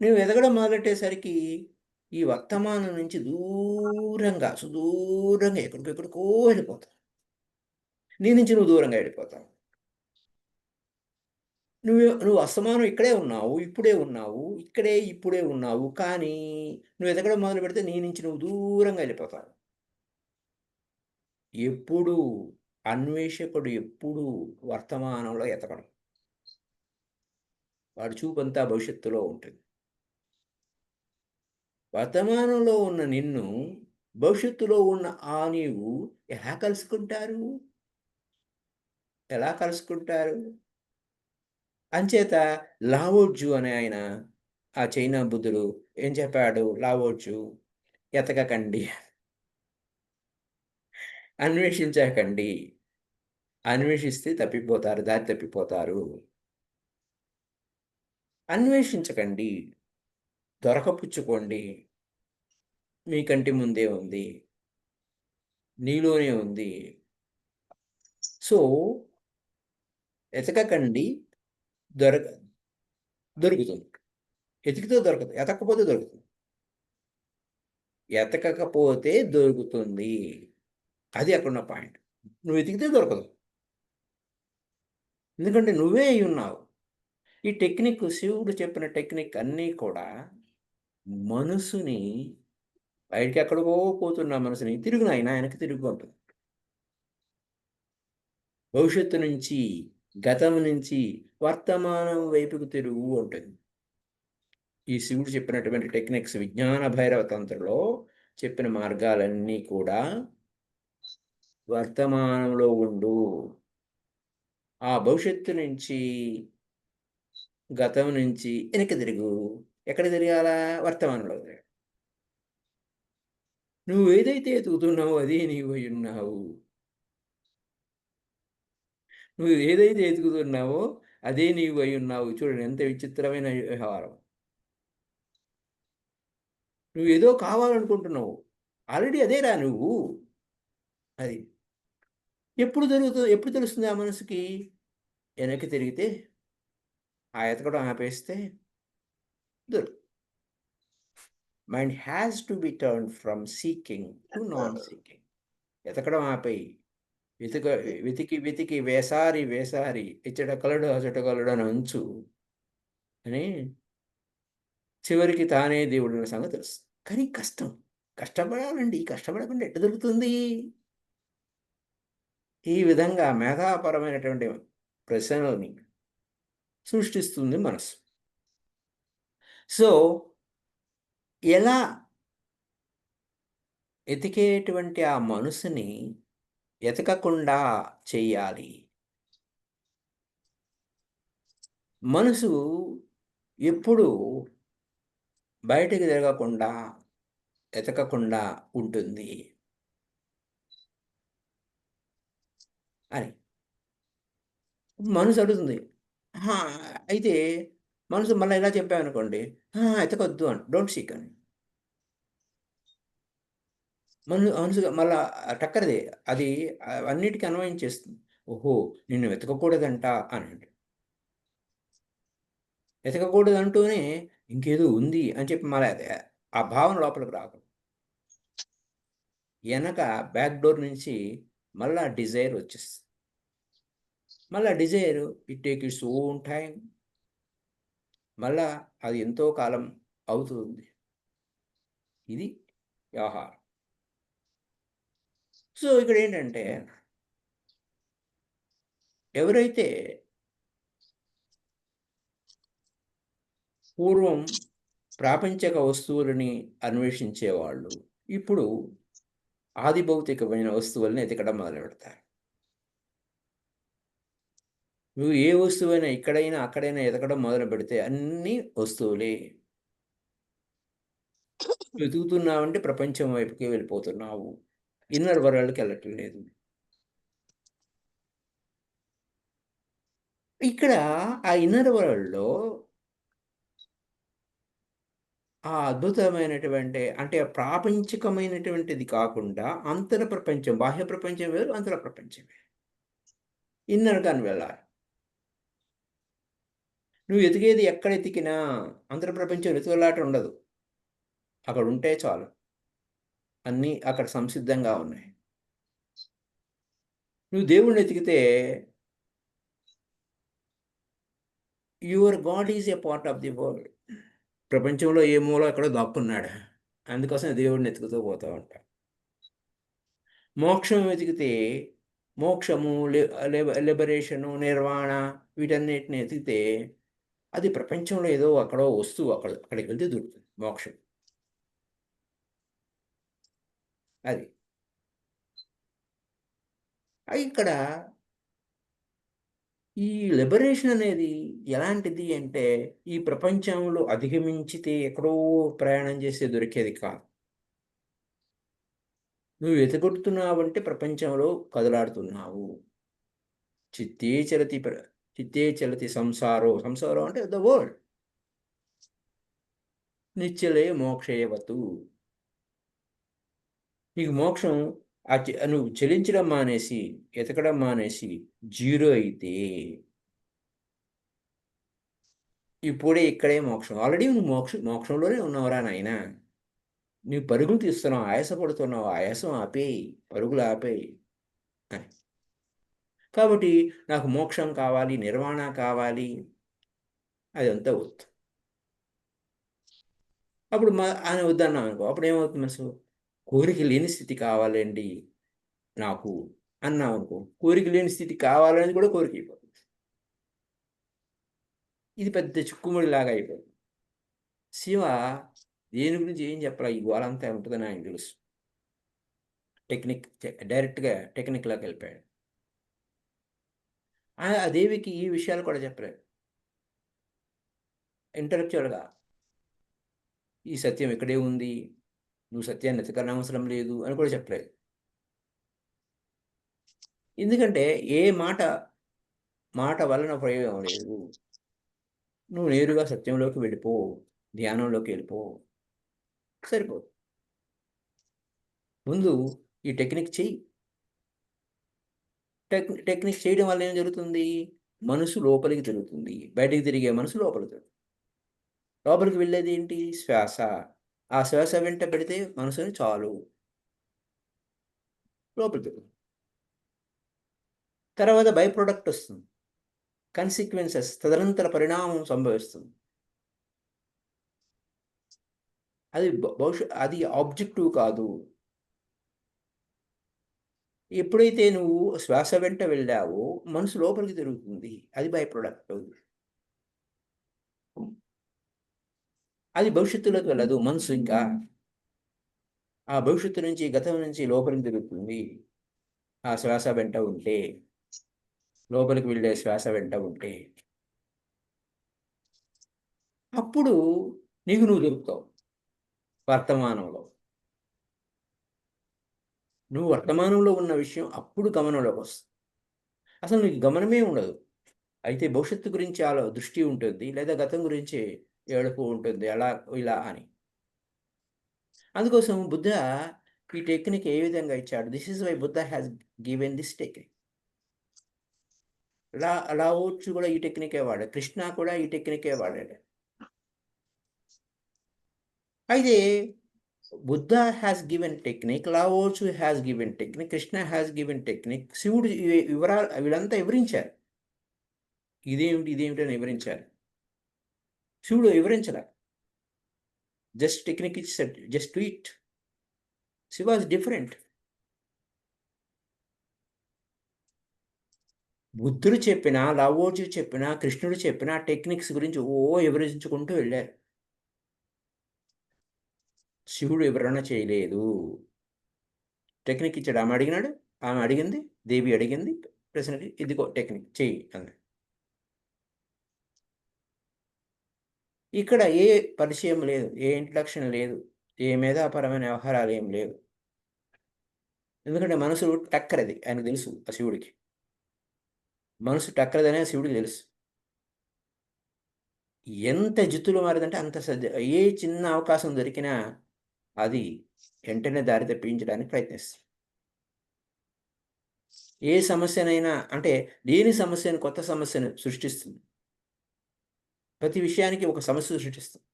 S3: నువ్వు ఎదగడం మొదలెట్టేసరికి ఈ వర్తమానం నుంచి దూరంగా, సుదూరంగా ఎక్కడికో వెళ్ళిపోతావు. నీ నుంచి నువ్వు దూరంగా వెళ్ళిపోతావు. నువ్వు అస్తమానం ఇక్కడే ఉన్నావు, ఇప్పుడే ఉన్నావు, ఇక్కడే ఇప్పుడే ఉన్నావు. కానీ నువ్వు ఎదగడం మొదలు పెడితే నీ నుంచి నువ్వు దూరంగా వెళ్ళిపోతావు. ఎప్పుడు అన్వేషకుడు ఎప్పుడు వర్తమానంలో ఎతకడం. వాడి చూపంతా భవిష్యత్తులో ఉంటుంది. వర్తమానంలో ఉన్న నిన్ను భవిష్యత్తులో ఉన్న ఆ నీవు ఎలా కలుసుకుంటారు? ఎలా కలుసుకుంటారు? అంచేత లావోజు అనే ఆయన, ఆ చైనా బుద్ధుడు ఏం చెప్పాడు? లావోజు ఎతకకండి. అన్వేషించకండి. అన్వేషిస్తే తప్పిపోతారు. దారి తప్పిపోతారు. అన్వేషించకండి. దొరకపుచ్చుకోండి. మీ కంటి ముందే ఉంది. నీలోనే ఉంది. సో, ఎతకకండి. దొరక దొరుకుతుంది. ఎతికితే దొరకదు. ఎతక్కపోతే దొరుకుతుంది. ఎతకకపోతే దొరుకుతుంది. అది అక్కడున్న పాయింట్. నువ్వు ఎతికితే దొరకదు. ఎందుకంటే నువ్వే అయ్యున్నావు. ఈ టెక్నిక్ శివుడు చెప్పిన టెక్నిక్ అన్నీ కూడా మనసుని బయటికెక్కడికో పోతున్న మనసుని తిరుగు నాయనా వెనక్కి తిరుగు అంటుంది. భవిష్యత్తు నుంచి, గతం నుంచి వర్తమానం వైపుకు తిరుగు ఉంటుంది. ఈ శివుడు చెప్పినటువంటి టెక్నిక్స్ విజ్ఞాన భైరవ తంత్రలో చెప్పిన మార్గాలన్నీ కూడా వర్తమానంలో ఉండు. ఆ భవిష్యత్తు నుంచి, గతం నుంచి వెనక్కి తిరుగు. ఎక్కడ తిరగాలా? వర్తమానంలో తిరగాలి. నువ్వు ఏదైతే ఎతుకుతున్నావో అదే నీవు ఉన్నావు. నువ్వు ఏదైతే ఎతుకుతున్నావో అదే నీవు అయి ఉన్నావు. చూడండి ఎంత విచిత్రమైన వ్యవహారం. నువ్వు ఏదో కావాలనుకుంటున్నావు. ఆల్రెడీ అదేరా నువ్వు. అది ఎప్పుడు తెలుస్తుంది ఆ మనసుకి? వెనక్కి తిరిగితే, ఆ ఎతకడం ఆపేస్తే దొరుకుతుంది. Mind has to be turn from seeking to non seeking. ఎతకడం ఆపేయి. వెతికి వేసారి ఇచ్చటకలడు అచటకలడు అని అంచు అని చివరికి తానే దేవుడు అన్న సంగతి తెలుసు. కానీ కష్టపడాలండి. కష్టపడకుండా ఎట్ట దొరుకుతుంది? ఈ విధంగా మేధాపరమైనటువంటి ప్రశ్నలని సృష్టిస్తుంది మనసు. సో, ఎలా ఎతికేటువంటి ఆ మనసుని ఎతకకుండా చెయ్యాలి? మనసు ఎప్పుడూ బయటికి తిరగకుండా, ఎతకకుండా ఉంటుంది అని. మనసు అడుగుతుంది. అయితే మనసు మళ్ళీ ఇలా చెప్పామనుకోండి, ఎతకొద్దు అని, డోంట్ సీక్ అని. మనసుగా మళ్ళా టక్కరిదే అది అన్నిటికీ అన్వయించేస్తుంది. ఓహో! నిన్ను వెతకకూడదంట అనండి. వెతకకూడదంటూనే ఇంకేదో ఉంది అని చెప్పి మళ్ళీ అదే ఆ భావన లోపలికి రాకూడదు. వెనక బ్యాక్ డోర్ నుంచి మళ్ళా డిజైర్ వచ్చేస్తుంది. మళ్ళా desire it take its own time. మళ్ళా అది ఎంతో కాలం అవుతుంది. ఇది వ్యవహారం. సో, ఇక్కడ ఏంటంటే ఎవరైతే పూర్వం ప్రాపంచిక వస్తువులని అన్వేషించేవాళ్ళు ఇప్పుడు ఆది భౌతికమైన వస్తువుల్ని ఎతకడం మొదలుపెడతారు. నువ్వు ఏ వస్తువైనా ఇక్కడైనా అక్కడైనా ఎతకడం మొదలు పెడితే అన్నీ వస్తువులే. వెతుకుతున్నావంటే ప్రపంచం వైపుకి వెళ్ళిపోతున్నావు. ఇన్నర్ వరల్డ్కి వెళ్ళటం లేదు. ఇక్కడ ఆ ఇన్నర్ వరల్డ్‌లో ఆ అద్భుతమైనటువంటి అంటే ప్రాపంచికమైనటువంటిది కాకుండా అంతర ప్రపంచం, బాహ్య ప్రపంచం వేరు, అంతర ప్రపంచం వేరు. ఇన్నర్‌గాని వెళ్ళాలి. నువ్వు ఎతికేది ఎక్కడ ఎతికినా అంతర ప్రపంచం వెతుకులాట ఉండదు. అక్కడ ఉంటే చాలు. అన్నీ అక్కడ సంసిద్ధంగా ఉన్నాయి. నువ్వు దేవుడిని ఎతికితే your God is a part of the world. ప్రపంచంలో ఏ మూల ఎక్కడో దాక్కున్నాడు. అందుకోసం దేవుడిని ఎతుకుతూ పోతా ఉంటా. మోక్షం వెతికితే మోక్షము, లిబరేషను, నిర్వాణ వీటన్నిటిని ఎతికితే అది ప్రపంచంలో ఏదో అక్కడో వస్తువు అక్కడికి వెళ్తే దొరుకుతుంది మోక్షం. అది. ఇక్కడ ఈ లిబరేషన్ అనేది ఎలాంటిది అంటే ఈ ప్రపంచంలో అధిగమించితే ఎక్కడో ప్రయాణం చేస్తే దొరికేది కాదు. నువ్వు వెతుకుతున్నావంటే ప్రపంచంలో కదలాడుతున్నావు. చిత్తే చలతి చిత్తే చలతి సంసారం అంటే ద వరల్డ్. నిశ్చలే మోక్షయవతు. నీకు మోక్షం నువ్వు చలించడం మానేసి, ఎతకడం మానేసి జీరో అయితే ఇప్పుడే ఇక్కడే మోక్షం. ఆల్రెడీ నువ్వు మోక్షంలోనే ఉన్నావురా నాయన. నువ్వు పరుగులు తీస్తున్నావు, ఆయాసపడుతున్నావు, ఆయాసం ఆపేయి, పరుగులు ఆపేయి అని. కాబట్టి నాకు మోక్షం కావాలి, నిర్వాణ కావాలి, అదంతా వద్దు. అప్పుడు ఆయన వద్దన్నాం అనుకో, అప్పుడు ఏమవుతుంది మనసు? కోరిక లేని స్థితి కావాలండి నాకు అన్నాం అనుకో, కోరిక లేని స్థితి కావాలనేది కూడా కోరిక అయిపోతుంది. ఇది పెద్ద చిక్కుముడిలాగా అయిపోతుంది. శివ దేని గురించి ఏం చెప్పాలి, ఈ గోలంతా ఉంటుందని ఆయన తెలుసు. డైరెక్ట్గా టెక్నిక్లోకి వెళ్ళిపోయాడు. ఆ దేవికి ఈ విషయాలు కూడా చెప్పలేదు. ఇంటలెక్చువల్గా ఈ సత్యం ఇక్కడే ఉంది, నువ్వు సత్యాన్ని ఎతకని అవసరం లేదు అని కూడా చెప్పలేదు. ఎందుకంటే ఏ మాట వలన ప్రయోగం లేదు. నువ్వు నేరుగా సత్యంలోకి వెళ్ళిపో, ధ్యానంలోకి వెళ్ళిపో, సరిపో. ముందు ఈ టెక్నిక్ చెయ్యి. టెక్నిక్ చేయడం వల్ల ఏం జరుగుతుంది? మనసు లోపలికి తిరుగుతుంది, బయటికి తిరిగే మనసు లోపలికి తిరుగుతుంది. లోపలికి వెళ్ళేది ఏంటి? శ్వాస. ఆ శ్వాస వెంట పెడితే మనసుని చాలు లోపలికి తిరుగుతుంది. తర్వాత బై ప్రొడక్ట్ వస్తుంది, కన్సిక్వెన్సెస్, తదనంతర పరిణామం సంభవిస్తుంది. అది ఆబ్జెక్టివ్ కాదు. ఎప్పుడైతే నువ్వు శ్వాస వెంట వెళ్ళావో మనసు లోపలికి తిరుగుతుంది, అది బై ప్రొడక్ట్. అది భవిష్యత్తులోకి వెళ్ళదు మనసు. ఇంకా ఆ భవిష్యత్తు నుంచి, గతం నుంచి లోపలికి తిరుగుతుంది. ఆ శ్వాస వెంట ఉంటే, లోపలికి వెళ్ళే శ్వాస వెంట ఉంటే, అప్పుడు నువ్వు దొరుకుతావు వర్తమానంలో. నువ్వు వర్తమానంలో ఉన్న విషయం అప్పుడు గమనంలోకి వస్తుంది. అసలు నీకు గమనమే ఉండదు. అయితే భవిష్యత్తు గురించి దృష్టి ఉంటుంది, లేదా గతం గురించి ఏడుపు ఉంటుంది, అలా ఇలా అని. అందుకోసం బుద్ధ ఈ టెక్నిక్ ఏ విధంగా ఇచ్చాడు? This is why Buddha has given this technique. Lao Tzu కూడా ఈ టెక్నికే వాడాడు, కృష్ణ కూడా ఈ టెక్నికే వాడాడు. అయితే Buddha has given technique, Lao Tzu has given technique, Krishna has given technique. శివుడు వివరాలు వీళ్ళంతా వివరించారు. ఇదేమిటి అని వివరించారు. శివుడు వివరించలే, జస్ట్ టెక్నిక్ ఇచ్చాడు, just do it. Shiva is different. బుద్ధుడు చెప్పినా, లావోజు చెప్పినా, కృష్ణుడు చెప్పినా టెక్నిక్స్ గురించి వివరించుకుంటూ వెళ్ళారు. శివుడు వివరణ చేయలేదు. టెక్నిక్ ఇచ్చాడు, ఆమె అడిగినాడు, ఆమె అడిగింది, దేవి అడిగింది, ప్రశ్నకి ఇదిగో టెక్నిక్ చెయ్యి అంది. ఇక్కడ ఏ పరిచయం లేదు, ఏ ఇంట్రడక్షన్ లేదు, ఏ మేధాపరమైన వ్యవహారాలు ఏం లేవు. ఎందుకంటే మనసు టక్కరది, ఆయనకు తెలుసు. ఆ శివుడికి మనసు టక్కరదనే శివుడికి తెలుసు. ఎంత జిత్తులు మారదంటే అంత ఏ చిన్న అవకాశం దొరికినా అది వెంటనే దారి తప్పించడానికి ప్రయత్నిస్తుంది. ఏ సమస్యనైనా, అంటే లేని సమస్యను కొత్త సమస్యను సృష్టిస్తుంది. ప్రతి విషయానికి ఒక సమస్య సృష్టిస్తుంది.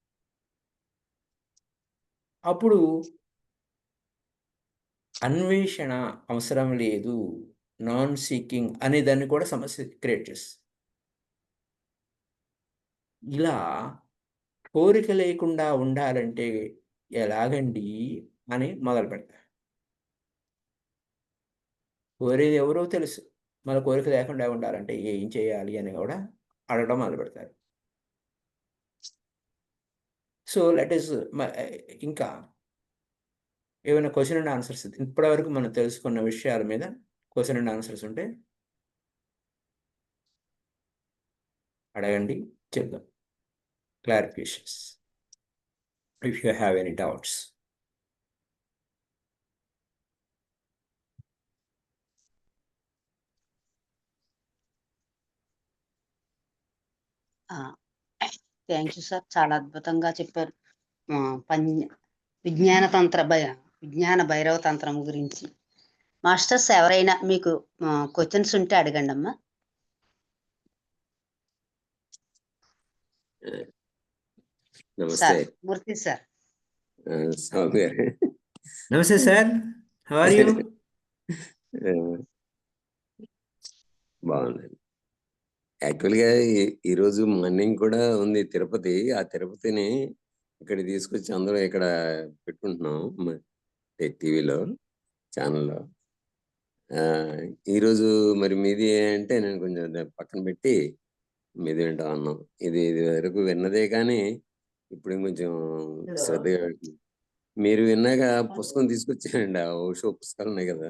S3: అప్పుడు అన్వేషణ అవసరం లేదు, నాన్ సీకింగ్ అనే దాన్ని కూడా సమస్య క్రియేట్ చేస్తుంది. ఇలా కోరిక లేకుండా ఉండాలంటే ఎలాగండి అని మొదలు పెడతారు. కోరేది ఎవరో తెలుసు, మన కోరిక లేకుండా ఉండాలంటే ఏం చేయాలి అని కూడా అడగడం మొదలు పెడతారు. సో లెట్ ఇస్ ఇంకా ఏమైనా క్వశ్చన్ అండ్ ఆన్సర్స్, ఇప్పటివరకు మనం తెలుసుకున్న విషయాల మీద క్వశ్చన్ అండ్ ఆన్సర్స్ ఉంటే అడగండి, చెప్దాం. Clarifications if you have any doubts.
S1: Thank you sir, చాలా అద్భుతంగా చెప్పారు. ఆ, విజ్ఞాన భైరవ తంత్రం గురించి. మాస్టర్స్ ఎవరైనా మీకు క్వశ్చన్స్ ఉంటే అడగండి అమ్మా.
S4: నమస్తే
S1: సార్ మూర్తి సార్.
S4: స్వామి గారు.
S3: నమస్తే సార్, హౌ ఆర్ యూ?
S4: బాగుందండి. యాక్చువల్గా ఈరోజు మార్నింగ్ కూడా ఉంది తిరుపతి. ఆ తిరుపతిని ఇక్కడ తీసుకొచ్చి అందరూ ఇక్కడ పెట్టుకుంటున్నాం టీవీలో ఛానల్లో. ఈరోజు మరి మీది అంటే నేను కొంచెం పక్కన పెట్టి మీది వింటా అన్నాం. ఇది వరకు విన్నదే కానీ ఇప్పుడు కొంచెం శ్రద్ధగా మీరు విన్నాక పుస్తకం తీసుకొచ్చానండి. ఆ ఓషో పుస్తకాలు ఉన్నాయి కదా,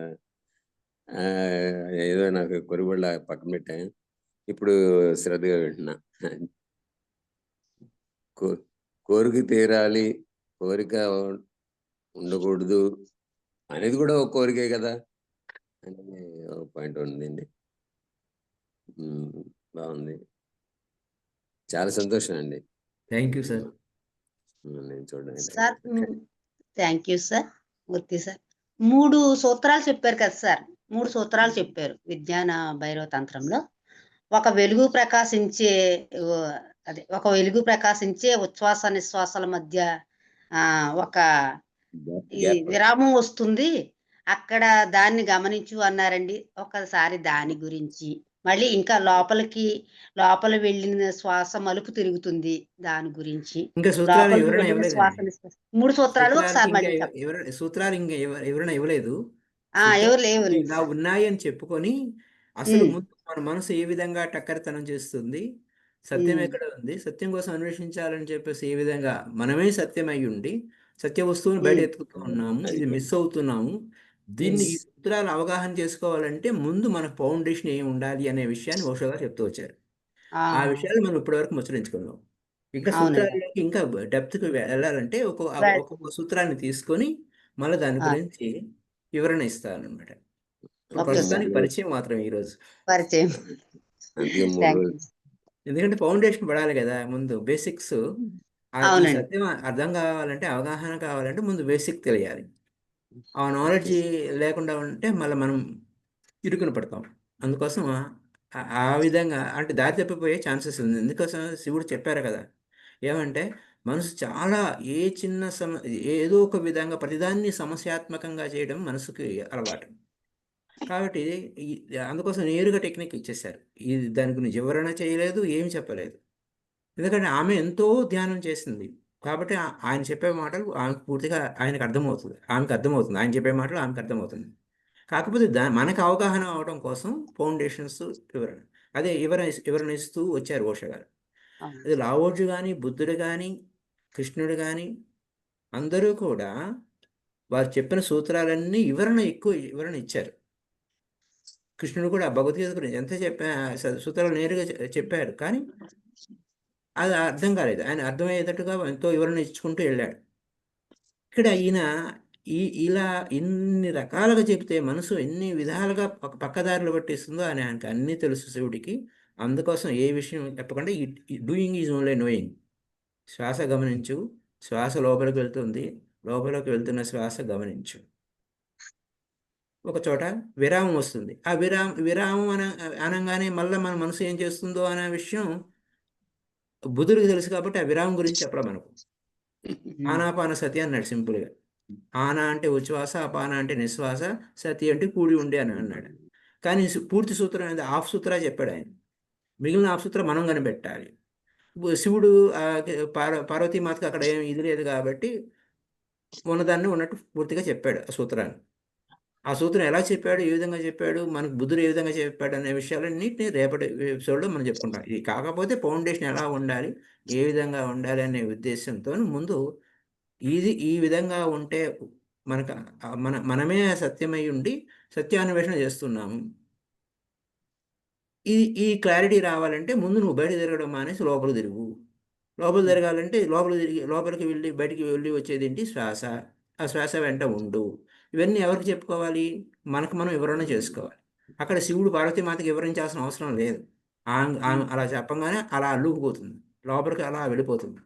S4: ఏదో నాకు కొరిబళ్ళ పక్కన పెట్టా. ఇప్పుడు శ్రద్ధగా వింటున్నా. కోరిక తీరాలి, కోరిక ఉండకూడదు అనేది కూడా ఒక కోరికే కదా అనేది ఒక పాయింట్ ఉందండి. బాగుంది, చాలా సంతోషం అండి.
S3: Thank you sir.
S4: నేను చూడండి
S1: sir thank you sir. Murthy sir 3 సూత్రాలు చెప్పారు కదా సార్. 3 సూత్రాలు చెప్పారు విజ్ఞాన భైరవ తంత్రంలో. ఒక వెలుగు ప్రకాశించే ఉచ్ఛ్వాస నిశ్వాసాల మధ్య ఒక విరామం వస్తుంది, అక్కడ దాన్ని గమనించు అన్నారండి. ఒకసారి దాని గురించి, మళ్ళీ ఇంకా లోపల వెళ్ళిన శ్వాస మలుపు తిరుగుతుంది దాని గురించి,
S3: ఇంకా సూత్రాలు
S1: లోపలికి
S3: ఎవరైనా
S1: వెళ్ళిన
S3: ఇవ్వలేదండి.
S1: శ్వాస నిశ్వాస 3 సూత్రాలు ఒకసారి మళ్ళీ
S3: సూత్రాలు ఇంకా ఎవరైనా ఇవ్వలేదు.
S1: ఎవరు లేవు
S3: ఇలా ఉన్నాయి అని చెప్పుకొని అసలు ముందు మన మనసు ఏ విధంగా టక్కరితనం చేస్తుంది, సత్యం ఎక్కడ ఉంది, సత్యం కోసం అన్వేషించాలని చెప్పేసి ఏ విధంగా మనమే సత్యం అయి ఉండి సత్య వస్తువుని బయట ఎత్తుకుతూ ఉన్నాము, ఇది మిస్ అవుతున్నాము. దీన్ని ఈ సూత్రాలు అవగాహన చేసుకోవాలంటే ముందు మన ఫౌండేషన్ ఏమి ఉండాలి అనే విషయాన్ని ఓషోగా చెప్తూ వచ్చారు. ఆ విషయాలు మనం ఇప్పటివరకు ముచ్చరించుకున్నాం. ఇంకా సూత్రాలకి ఇంకా డెప్త్కి వెళ్ళాలంటే ఒక్కొక్క సూత్రాన్ని తీసుకొని మళ్ళీ దాని గురించి వివరణ ఇస్తాను అనమాట. ప్రస్తుతానికి పరిచయం మాత్రం ఈరోజు
S1: పరిచయం.
S3: ఎందుకంటే ఫౌండేషన్ పడాలి కదా, ముందు బేసిక్స్. ఈ సత్యం అర్థం కావాలంటే, అవగాహన కావాలంటే ముందు బేసిక్ తెలియాలి. ఆ నాలెడ్జ్ లేకుండా ఉంటే మళ్ళీ మనం ఇరుకున పడతాం. అందుకోసం ఆ విధంగా అంటే దారి తప్పిపోయే ఛాన్సెస్ ఉంది. ఎందుకోసం శివుడు చెప్పారు కదా, ఏమంటే మనసు చాలా ఏదో ఒక విధంగా ప్రతిదాన్ని సమస్యాత్మకంగా చేయడం మనసుకి అలవాటు. కాబట్టి అందుకోసం నేరుగా టెక్నిక్ ఇచ్చేసారు. ఇది దాని గురించి వివరణ చేయలేదు, ఏమి చెప్పలేదు. ఎందుకంటే ఆమె ఎంతో ధ్యానం చేసింది కాబట్టి ఆయన చెప్పే మాటలు ఆమెకు పూర్తిగా ఆమెకు అర్థమవుతుంది. ఆయన చెప్పే మాటలు ఆమెకు అర్థమవుతుంది. కాకపోతే మనకు అవగాహన అవడం కోసం ఫౌండేషన్స్ వివరణ, అదే వివరణ ఇస్తూ వచ్చారు ఓషో గారు. అది లావోజు కానీ, బుద్ధుడు కానీ, కృష్ణుడు కానీ అందరూ కూడా వారు చెప్పిన సూత్రాలన్నీ ఎక్కువ వివరణ ఇచ్చారు. కృష్ణుడు కూడా భగవద్గీత గురించి ఎంత సూత్రాలు నేరుగా చెప్పారు, కానీ అది అర్థం కాలేదు. ఆయన అర్థమయ్యేటట్టుగా ఎంతో వివరణ ఇచ్చుకుంటూ వెళ్ళాడు. ఇక్కడ ఈయన ఇలా ఇన్ని రకాలుగా చెప్తే మనసు ఎన్ని విధాలుగా పక్కదారులు పట్టిస్తుందో అని ఆయనకి అన్నీ తెలుసు శివుడికి. అందుకోసం ఏ విషయం చెప్పకుండా డూయింగ్ ఈజ్ ఓన్లీ నోయింగ్. శ్వాస గమనించు, శ్వాస లోపలికి వెళ్తుంది, లోపలికి వెళ్తున్న శ్వాస గమనించు. ఒక చోట విరామం వస్తుంది, ఆ విరామం అనగానే మళ్ళీ మన మనసు ఏం చేస్తుందో అనే విషయం బుధుడికి తెలుసు కాబట్టి ఆ విరామం గురించి చెప్పడం మనకు. ఆనాపాన సతి అన్నాడు సింపుల్గా. ఆనా అంటే ఉచ్ఛ్వాస, అపాన అంటే నిశ్వాస, సతి అంటే కూడి ఉండే అని అన్నాడు. కానీ పూర్తి సూత్రం అనేది హాఫ్ సూత్రా చెప్పాడు ఆయన. మిగిలిన హాఫ్ సూత్రం మనం కనిపెట్టాలి. శివుడు పార్వతీమాతకు అక్కడ ఏమి ఇది లేదు కాబట్టి ఉన్నదాన్ని ఉన్నట్టు పూర్తిగా చెప్పాడు ఆ సూత్రాన్ని. ఆ సూత్రం ఎలా చెప్పాడు, ఏ విధంగా చెప్పాడు, మనకు బుద్ధుడు ఏ విధంగా చెప్పాడు అనే విషయాలన్నింటినీ రేపటి ఎపిసోడ్లో మనం చెప్పుకుంటాం. ఇది కాకపోతే ఫౌండేషన్ ఎలా ఉండాలి, ఏ విధంగా ఉండాలి అనే ఉద్దేశంతో ముందు ఈ విధంగా ఉంటే మనకు మనమే సత్యమై ఉండి సత్యాన్వేషణ చేస్తున్నాము. ఈ క్లారిటీ రావాలంటే ముందు నువ్వు బయట తిరగడం మానేసి లోపల తిరుగు. లోపల తిరగాలంటే లోపలికి వెళ్ళి బయటికి వెళ్ళి వచ్చేది ఏంటి, శ్వాస. ఆ శ్వాస వెంట ఉండు. ఇవన్నీ ఎవరికి చెప్పుకోవాలి, మనకు మనం వివరణ చేసుకోవాలి. అక్కడ శివుడు పార్వతీమాతకి వివరించాల్సిన అవసరం లేదు. అలా చెప్పంగానే అలా అల్లుకుపోతుంది, లోపలికి అలా వెళ్ళిపోతుంది.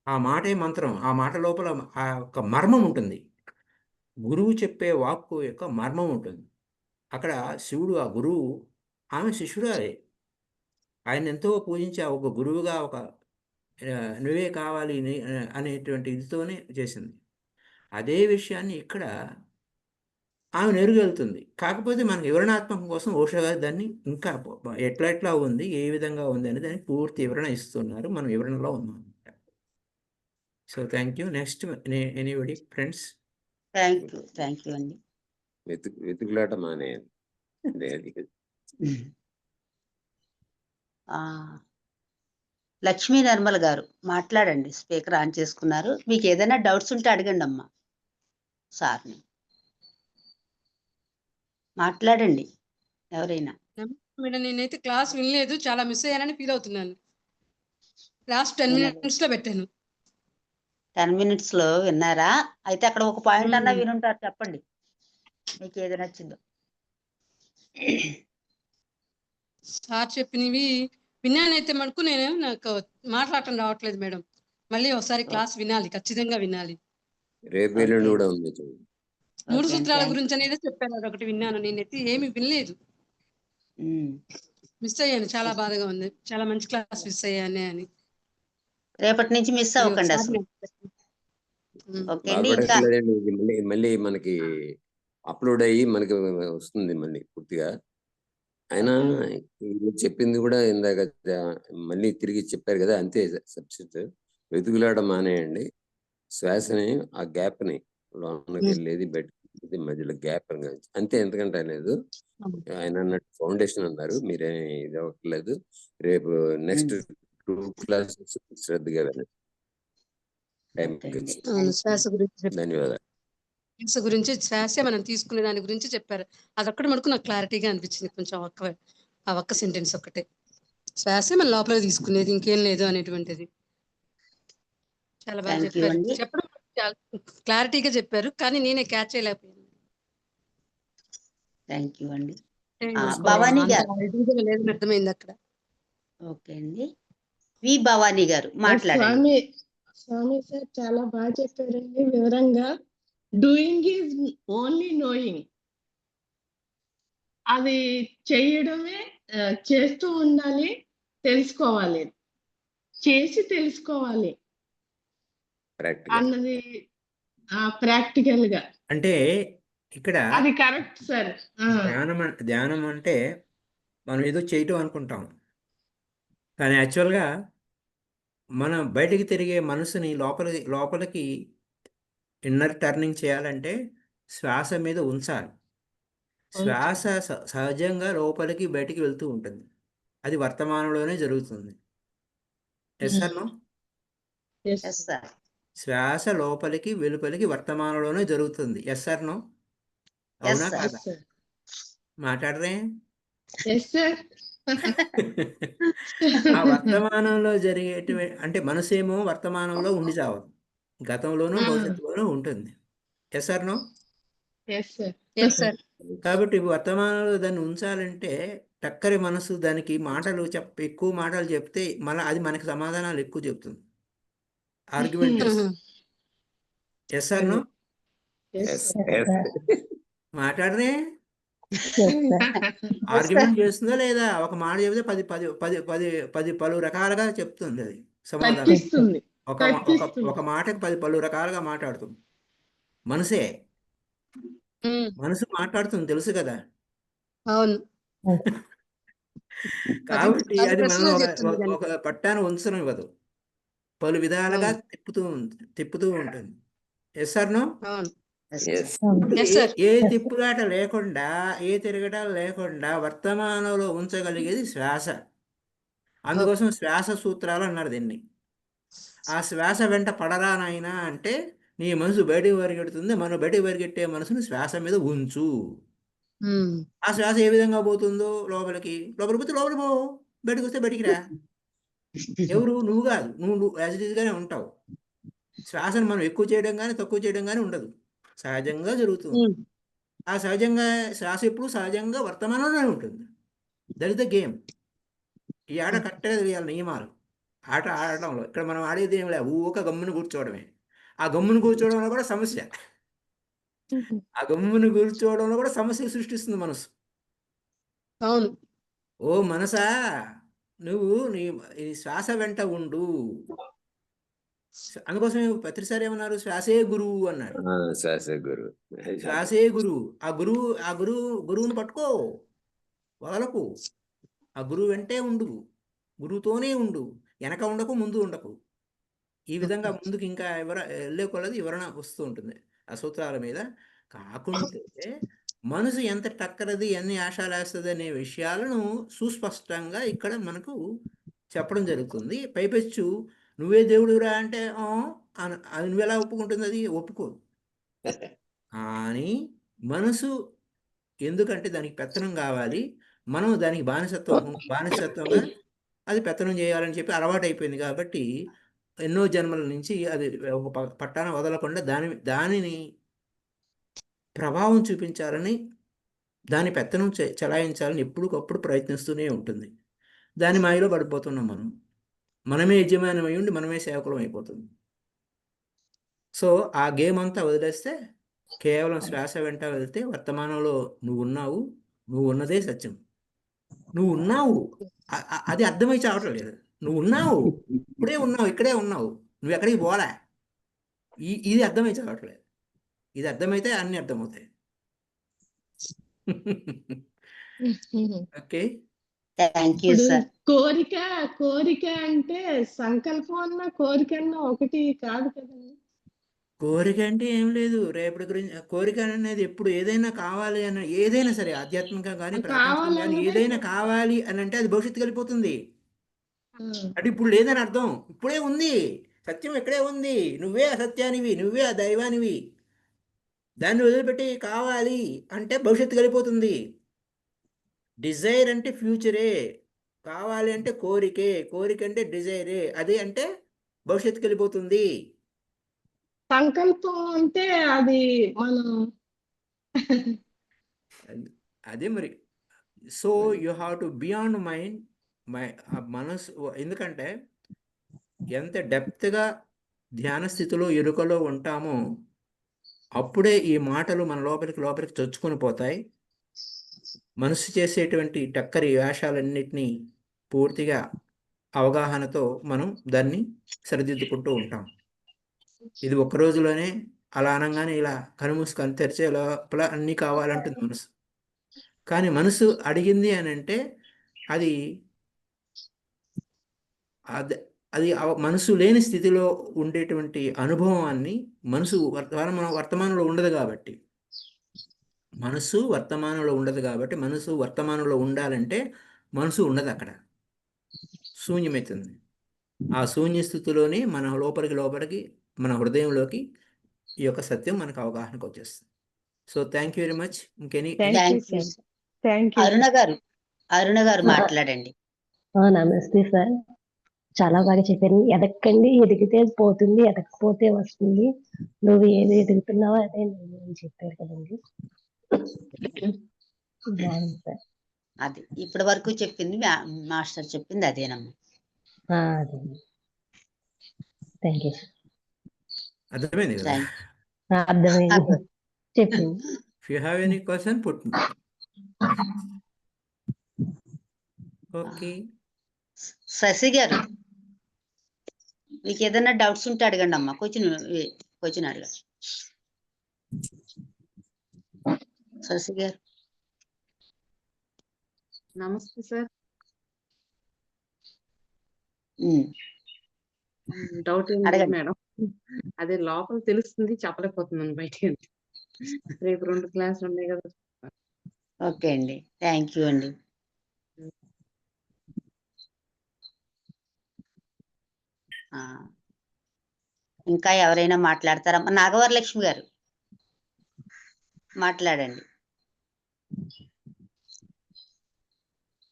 S3: ఆ మాటే మంత్రం. ఆ మాట లోపల ఆ యొక్క మర్మం ఉంటుంది. గురువు చెప్పే వాక్కు యొక్క మర్మం ఉంటుంది. అక్కడ శివుడు ఆ గురువు, ఆమె శిష్యురాలే. ఆయన ఎంతో పూజించి ఒక గురువుగా నువ్వే కావాలి అనేటువంటి ఇదితోనే చేసింది. అదే విషయాన్ని ఇక్కడ ఆమె నెరుగెళ్తుంది. కాకపోతే మనకి వివరణాత్మకం కోసం ఓషో గారు దాన్ని ఇంకా ఎట్లా ఉంది, ఏ విధంగా ఉంది అని దానికి పూర్తి వివరణ ఇస్తున్నారు. మనం వివరణలో ఉన్నాం. So thank you. Next anybody friends?
S1: Thank you అండి.
S4: వెతుకులాట మానేయాలి.
S1: లక్ష్మీ నిర్మల్ గారు మాట్లాడండి. స్పీకర్ ఆన్ చేసుకున్నారు. మీకు ఏదైనా డౌట్స్ ఉంటే అడగండి అమ్మా సార్ని. మాట్లాడండి ఎవరైనా.
S5: మేడం, నేనైతే క్లాస్ వినలేదు, చాలా మిస్ అయ్యానని ఫీల్ అవుతున్నాను. లాస్ట్ 10 minutes లో పెట్టాను.
S1: 10 minutes లో విన్నారా? అయితే అక్కడ ఒక పాయింట్ అన్నా వినుంటారు, చెప్పండి మీకు ఏది నచ్చిందో.
S5: సార్ చెప్పినవి విన్నానైతే మటుకు నాకు మాట్లాడటం రావట్లేదు మేడం. మళ్ళీ ఒకసారి క్లాస్ వినాలి, ఖచ్చితంగా వినాలి.
S4: రేపు ఎల్లుండి కూడా ఉంది చూడండి.
S5: 3 సూత్రాల గురించి అనేది చెప్పారు, అదొకటి విన్నాను. నేనైతే ఏమి వినలేదు, మిస్ అయ్యాను. చాలా బాధగా ఉంది. చాలా మంచి క్లాస్ మిస్ అయ్యానే అని.
S1: రేపటి నుంచి మిస్ అవ్వకండి అసలు. ఓకే అండి. ఇంకా
S4: బాధపడట్లేదండి. ఇది మళ్ళీ మనకి అప్లోడ్ అయ్యి మనకి వస్తుంది మళ్ళీ పూర్తిగా. అయినా వీళ్ళు చెప్పింది కూడా ఇందాక మళ్ళీ తిరిగి చెప్పారు కదా, అంతే సబ్జెక్ట్. వెతుకులాట మానేయండి. శ్వాసని, ఆ గ్యాప్ ని, లోనకి వెళ్ళేది బయటకి మధ్యలో గ్యాప్ అంతే, ఎంతకంటే లేదు. ఆయన అన్నట్టు ఫౌండేషన్ అన్నారు, మీరేమి ఇది అవ్వట్లేదు. రేపు నెక్స్ట్ 2 classes శ్రద్ధగా వెళ్ళండి.
S5: శ్వాస గురించి
S4: ధన్యవాదాలు.
S5: శ్వాస గురించి, శ్వాస మనం తీసుకునే దాని గురించి చెప్పారు. అదొక్కటి మటుకు నాకు క్లారిటీగా అనిపించింది. కొంచెం ఆ ఒక్క సెంటెన్స్ ఒక్కటే, శ్వాసే మన లోపల తీసుకునేది, ఇంకేం లేదు అనేటువంటిది. చాలా బాగా చెప్పారు. చెప్పడం చాలా క్లారిటీగా చెప్పారు, కానీ నేనే క్యాచ్ చేయలేకపోయాను.
S1: థ్యాంక్ యూ అండి. భవానీ గారు
S5: లేదని అర్థమైంది అక్కడ.
S1: ఓకే అండి. వి భవానీ గారు మాట్లాడండి.
S6: స్వామి సార్ చాలా బాగా చెప్పారండి వివరంగా. Doing is only knowing. అది చేయడమే, చేస్తూ ఉండాలి, తెలుసుకోవాలి, చేసి తెలుసుకోవాలి అన్నది ప్రాక్టికల్ గా.
S3: అంటే ఇక్కడ
S6: అది కరెక్ట్ సార్.
S3: ధ్యానం అంటే మనం ఏదో చేయటం అనుకుంటాం, కానీ యాక్చువల్గా మనం బయటికి తిరిగే మనసుని లోపలికి ఇన్నర్ టర్నింగ్ చేయాలంటే శ్వాస మీద ఉంచాలి. శ్వాస సహజంగా లోపలికి బయటికి వెళ్తూ ఉంటుంది. అది వర్తమానంలోనే జరుగుతుంది. Yes or no? శ్వాస లోపలికి వెలుపలికి వర్తమానంలోనే జరుగుతుంది. Yes or no? అవునా కాదా? మాట్లాడరే? ఆ వర్తమానంలో జరిగేటివి అంటే మనసేమో వర్తమానంలో ఉండి చావదు, గతంలోనూ భవిష్యత్తులోనూ ఉంటుంది. Yes or no? కాబట్టి వర్తమానంలో దాన్ని ఉంచాలంటే టక్కరి మనసు దానికి ఎక్కువ మాటలు చెప్తే మళ్ళీ అది మనకి సమాధానాలు ఎక్కువ చెప్తుంది, ఆర్గ్యుమెంట్ చేస్తుంది. Yes or no? మాట్లాడరే? ఆర్గ్యుమెంట్ చేస్తుందా లేదా? ఒక మాట చెబితే 10 పలు రకాలుగా చెప్తుంది అది సమాధానం. ఒక మాటకి 10 పలు రకాలుగా మాట్లాడుతుంది. మనసు మాట్లాడుతుంది, తెలుసు కదా.
S5: అవును.
S3: కాబట్టి అది మనం ఒక పట్టాను ఉంచడం ఇవ్వదు, పలు విధాలుగా తిప్పుతూ ఉంటుంది. Yes or no? ఏ తిప్పులాట లేకుండా, ఏ తిరగటాలు లేకుండా వర్తమానంలో ఉంచగలిగేది శ్వాస. అందుకోసం శ్వాస సూత్రాలు అన్నారు దీన్ని. ఆ శ్వాస వెంట పడరానైనా అంటే నీ మనసు బయటికి పరిగెడుతుంది, మనం బయటికి పరిగెట్టే మనసును శ్వాస మీద ఉంచు. ఆ శ్వాస ఏ విధంగా పోతుందో లోపలికి పోతే లోపలి పో, బయటకు వస్తే బయటికి రా. ఎవరు? నువ్వు కాదు, నువ్వు యాజ్ ఇట్ ఈజ్గానే ఉంటావు. శ్వాసను మనం ఎక్కువ చేయడం కానీ తక్కువ చేయడం కానీ ఉండదు, సహజంగా జరుగుతుంది. ఆ సహజంగా శ్వాస ఎప్పుడు సహజంగా వర్తమానంలోనే ఉంటుంది. That is the game. ఈ ఆట కరెక్ట్గా తెలియాలి నియమాలు. ఆట ఆడటంలో ఇక్కడ మనం ఆడేది ఏం లేదు, ఊక గమ్మున కూర్చోవడమే. ఆ గమ్మున కూర్చోవడంలో కూడా సమస్య. ఆ గమ్మున కూర్చోవడంలో కూడా సమస్య సృష్టిస్తుంది మనసు.
S5: అవును.
S3: ఓ మనసా, నువ్వు నీ ఈ శ్వాస వెంట ఉండు. అందుకోసం ప్రతిసారి ఏమన్నారు, శ్వాసే గురువు అన్నారు.
S4: శ్వాస గురు.
S3: శ్వాసే గురువు. గురువుని పట్టుకో, వదలకు. ఆ గురువు వెంటే ఉండు, గురువుతోనే ఉండు, వెనక ఉండకు, ముందు ఉండకు. ఈ విధంగా ముందుకు ఇంకా వెళ్ళే కొలది వివరణ వస్తూ ఉంటుంది ఆ సూత్రాల మీద. కాకుంటే మనసు ఎంత టక్కరది, ఎన్ని ఆశాలు వేస్తుంది అనే విషయాలను సుస్పష్టంగా ఇక్కడ మనకు చెప్పడం జరుగుతుంది. పైపెచ్చు నువ్వే దేవుడురా అంటే అది నువ్వెలా ఒప్పుకుంటుంది? అది ఒప్పుకోదు. కానీ మనసు ఎందుకంటే దానికి పెత్తనం కావాలి, మనం దానికి బానిసత్వంగా అది పెత్తనం చేయాలని చెప్పి అలవాటు అయిపోయింది. కాబట్టి ఎన్నో జన్మల నుంచి అది ఒక పట్టాన వదలకుండా దానిని ప్రభావం చూపించాలని, దాని పెత్తనం చలాయించాలని ఎప్పటికప్పుడు ప్రయత్నిస్తూనే ఉంటుంది. దాని మాయలో పడిపోతున్నాం మనం. మనమే యజమానమై ఉండి మనమే సేవకులం అయిపోతుంది. సో ఆ గేమ్ అంతా వదిలేస్తే కేవలం శ్వాస వెంట వెళ్తే వర్తమానంలో నువ్వు ఉన్నావు, నువ్వు ఉన్నదే సత్యం. నువ్వు ఉన్నావు, అది అర్థమై చావటం లేదు. నువ్వు ఉన్నావు, ఇప్పుడే ఉన్నావు, ఇక్కడే ఉన్నావు, నువ్వు ఎక్కడికి పోలే. ఇది అర్థమై చావట్లేదు. ఇది అర్థమైతే అన్ని అర్థమవుతాయి. Okay,
S1: thank you sir.
S6: కోరిక అంటే సంకల్పం అన్న కోరిక అన్న ఒకటి కాదు కదండి.
S3: కోరిక అంటే ఏం లేదు, రేపటి గురించి. కోరిక అనేది ఎప్పుడు ఏదైనా కావాలి అని, ఏదైనా సరే ఆధ్యాత్మికంగా కానీ ప్రాపంచికంగా కానీ ఏదైనా కావాలి అని అంటే అది భవిష్యత్తు వెళ్ళిపోతుంది. అంటే ఇప్పుడు లేదని అర్థం, ఇప్పుడే ఉంది, సత్యం ఇక్కడే ఉంది, నువ్వే అసత్యానివి, నువ్వే ఆ దైవానివి. దాన్ని వదిలిపెట్టి కావాలి అంటే భవిష్యత్తు వెళ్ళిపోతుంది. డిజైర్ అంటే ఫ్యూచరే, కావాలి అంటే కోరిక అంటే డిజైరే, అది అంటే భవిష్యత్తుకి వెళ్ళిపోతుంది.
S6: సంకల్పం అంటే అది మనం
S3: అదే మరి. So you have to beyond mind, మనసు. ఎందుకంటే ఎంత డెప్త్గా ధ్యాన స్థితిలో ఎరుకలో ఉంటామో అప్పుడే ఈ మాటలు మన లోపలికి చొచ్చుకొని పోతాయి. మనసు చేసేటువంటి టక్కరి వేషాలన్నిటినీ పూర్తిగా అవగాహనతో మనం దాన్ని సరిదిద్దుకుంటూ ఉంటాం. ఇది ఒక్క రోజులోనే అలా అనగానే ఇలా కనుమూసుకొని తెరిచే లోపల అన్నీ కావాలంటుంది మనసు. కానీ మనసు అడిగింది అని అంటే అది మనసు లేని స్థితిలో ఉండేటువంటి అనుభవాన్ని మనసు వర్తమానంలో ఉండదు కాబట్టి, మనసు వర్తమానంలో ఉండాలంటే మనసు ఉండదు, అక్కడ శూన్యమవుతుంది. ఆ శూన్య స్థితిలోనే మన లోపలికి మన హృదయంలోకి ఈ యొక్క సత్యం మనకు అవగాహనకు వచ్చేస్తుంది. So thank you very much. ఇంకెనీ?
S1: అరుణ గారు మాట్లాడండి.
S7: నమస్తే సార్, చాలా బాగా చెప్పారు. ఎదక్కండి, ఎదిగితే పోతుంది, ఎదకపోతే వస్తుంది, నువ్వు ఏది ఎదుగుతున్నావో అదే నేను అని చెప్పారు కదండి. బాగుంది సార్.
S1: అది ఇప్పటి వరకు చెప్పింది మాస్టర్ చెప్పింది అదేనమ్మా.
S7: అదే, థ్యాంక్ యూ సార్.
S3: అర్థమైంది కదా?
S7: అర్థమైంది, చెప్పింది.
S3: If you have any question, put me. Okay.
S1: Shashi గారు, మీకు ఏదైనా డౌట్స్ ఉంటే అడగండి అమ్మా. క్వశ్చన్ అడగండి శశి గారు.
S8: నమస్తే సార్. డౌట్ ఏం లేదు మేడం. అదే లోపల తెలుస్తుంది, చెప్పలేకపోతున్నాను బయట. రేపు 2 క్లాసులు ఉన్నాయి కదా.
S1: ఓకే అండి, థ్యాంక్ యూ అండి. ఇంకా ఎవరైనా మాట్లాడతారమ్మా? నాగవరలక్ష్మి గారు మాట్లాడండి.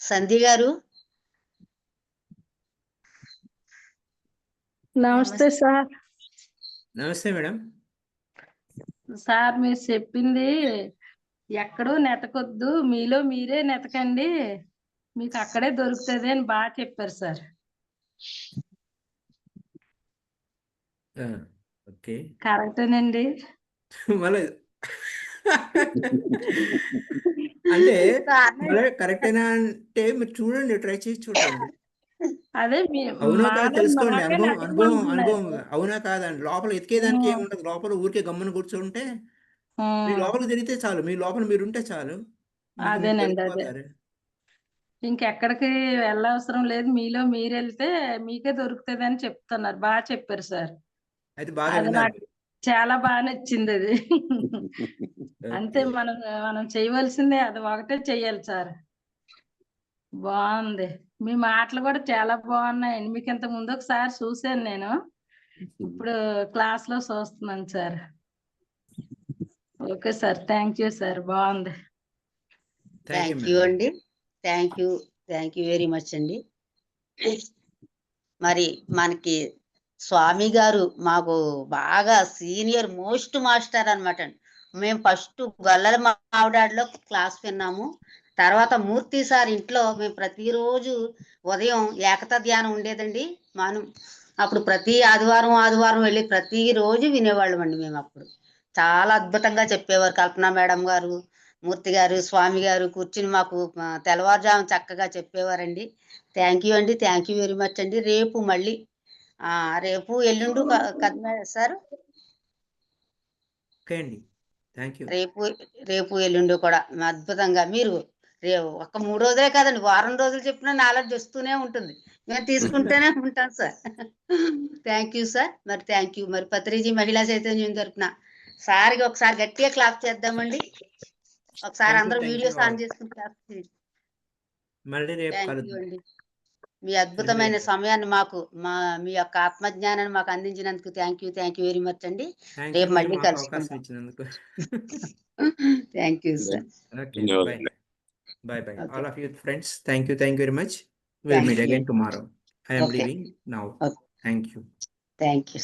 S1: సంధ్య గారు.
S9: నమస్తే సార్.
S3: నమస్తే మేడం.
S9: సార్, మీరు చెప్పింది ఎక్కడో నెతకొద్దు, మీలో మీరే నెతకండి, మీకు అక్కడే దొరుకుతుంది అని బాగా చెప్పారు సార్.
S3: ఓకే.
S9: కరెక్టేనండి.
S3: మళ్ళీ అంటే
S1: సార్ని
S3: మళ్ళీ కరెక్టేనా అంటే మీరు చూడండి, ట్రై చేసి చూడండి.
S9: అదే
S3: అవునా కాదా తెలుసుకోండి.
S9: మాకే
S3: అనుభవం అనుభవం
S9: నచ్చమంటున్నారు.
S3: అనుభవం అవునా కాదండి. లోపల ఎతికేదానికి ఏముండదు. లోపల ఊరికే గమ్మున కూర్చుంటే మీ లోపలికి తిరిగితే చాలు. మీ లోపల మీరుంటే చాలు. మీకు మీరు
S9: అదేనండి, అదే.
S3: దొరికిపోతారు.
S9: ఇంకెక్కడికి వెళ్ళవసరం లేదు. మీలో మీరు వెళ్తే మీకే దొరుకుతుంది అని చెప్తున్నారు. బాగా చెప్పారు సార్.
S3: అయితే బాగా
S9: అది
S3: విన్నారు
S9: నాకు చాలా బాగా నచ్చింది అది. అంతే,
S3: ఓకే.
S9: మనం మనం చేయవలసిందే అది ఒకటే చెయ్యాలి సార్. బాగుంది. మీ మాటలు కూడా చాలా బాగున్నాయండి. మీకు ఇంత ముందు ఒకసారి చూశాను నేను. ఇప్పుడు క్లాస్ లో చూస్తున్నాను sir. Okay sir, thank you sir. బాగుంది.
S3: Thank you
S1: thank you
S3: madam.
S1: అండి. థ్యాంక్ యూ వెరీ మచ్ అండి. మరి మనకి స్వామి గారు మాకు బాగా సీనియర్ మోస్ట్ మాస్టర్ అనమాట అండి. మేము ఫస్ట్ గొల్లల మావిడాడిలో క్లాస్ విన్నాము. తర్వాత మూర్తి సార్ ఇంట్లో మేము ప్రతిరోజు ఉదయం ఏకతా ధ్యానం ఉండేదండి. మనం అప్పుడు ప్రతి ఆదివారం వెళ్ళి ప్రతిరోజు వినేవాళ్ళం అండి. మేము అప్పుడు చాలా అద్భుతంగా చెప్పేవారు. కల్పన మేడం గారు, మూర్తి గారు, స్వామి గారు కూర్చుని మాకు తెల్లవారుజాము చక్కగా చెప్పేవారండి. థ్యాంక్ యూ అండి. థ్యాంక్ యూ వెరీ మచ్ అండి. రేపు మళ్ళీ రేపు ఎల్లుండు కదా సార్?
S3: ఓకే అండి. Thank you.
S1: రేపు ఎల్లుండి కూడా అద్భుతంగా మీరు ఒక 3 రోజులే కాదండి, వారం రోజులు చెప్పినా నాలెడ్జ్ వస్తూనే ఉంటుంది. మేము తీసుకుంటూనే ఉంటాం సార్. Thank you sir. మరి థ్యాంక్ యూ. మరి పత్రిజీ మహిళా చైతన్యం తరపున సార్కి ఒకసారి గట్టిగా క్లాప్ చేద్దామండి. ఒకసారి
S3: థ్యాంక్ యూ.
S1: అందరూ
S3: thank you
S1: videos
S3: all.
S1: On చేసుకుని క్లాప్ చేయండి.
S3: మళ్ళీ రేపు
S1: థ్యాంక్ యూ
S3: కలుద్దాం.
S1: అండి. మీ అద్భుతమైన సమయాన్ని మీ యొక్క ఆత్మజ్ఞానాన్ని మాకు అందించినందుకు థ్యాంక్ యూ వెరీ మచ్ అండి.
S3: థ్యాంక్ యూ
S1: రేపు
S3: మీరు
S1: మళ్ళీ
S3: మాకు అవకాశం
S1: కలుసుకుందాం.
S3: ఇచ్చినందుకు.
S1: Thank you sir.
S3: Okay. Bye.
S1: Okay.
S3: All of you friends, thank you very much. We'll
S1: Thank
S3: meet
S1: you.
S3: again tomorrow. I am
S1: Okay.
S3: leaving now.
S1: Okay.
S3: Thank you.
S1: Thank you.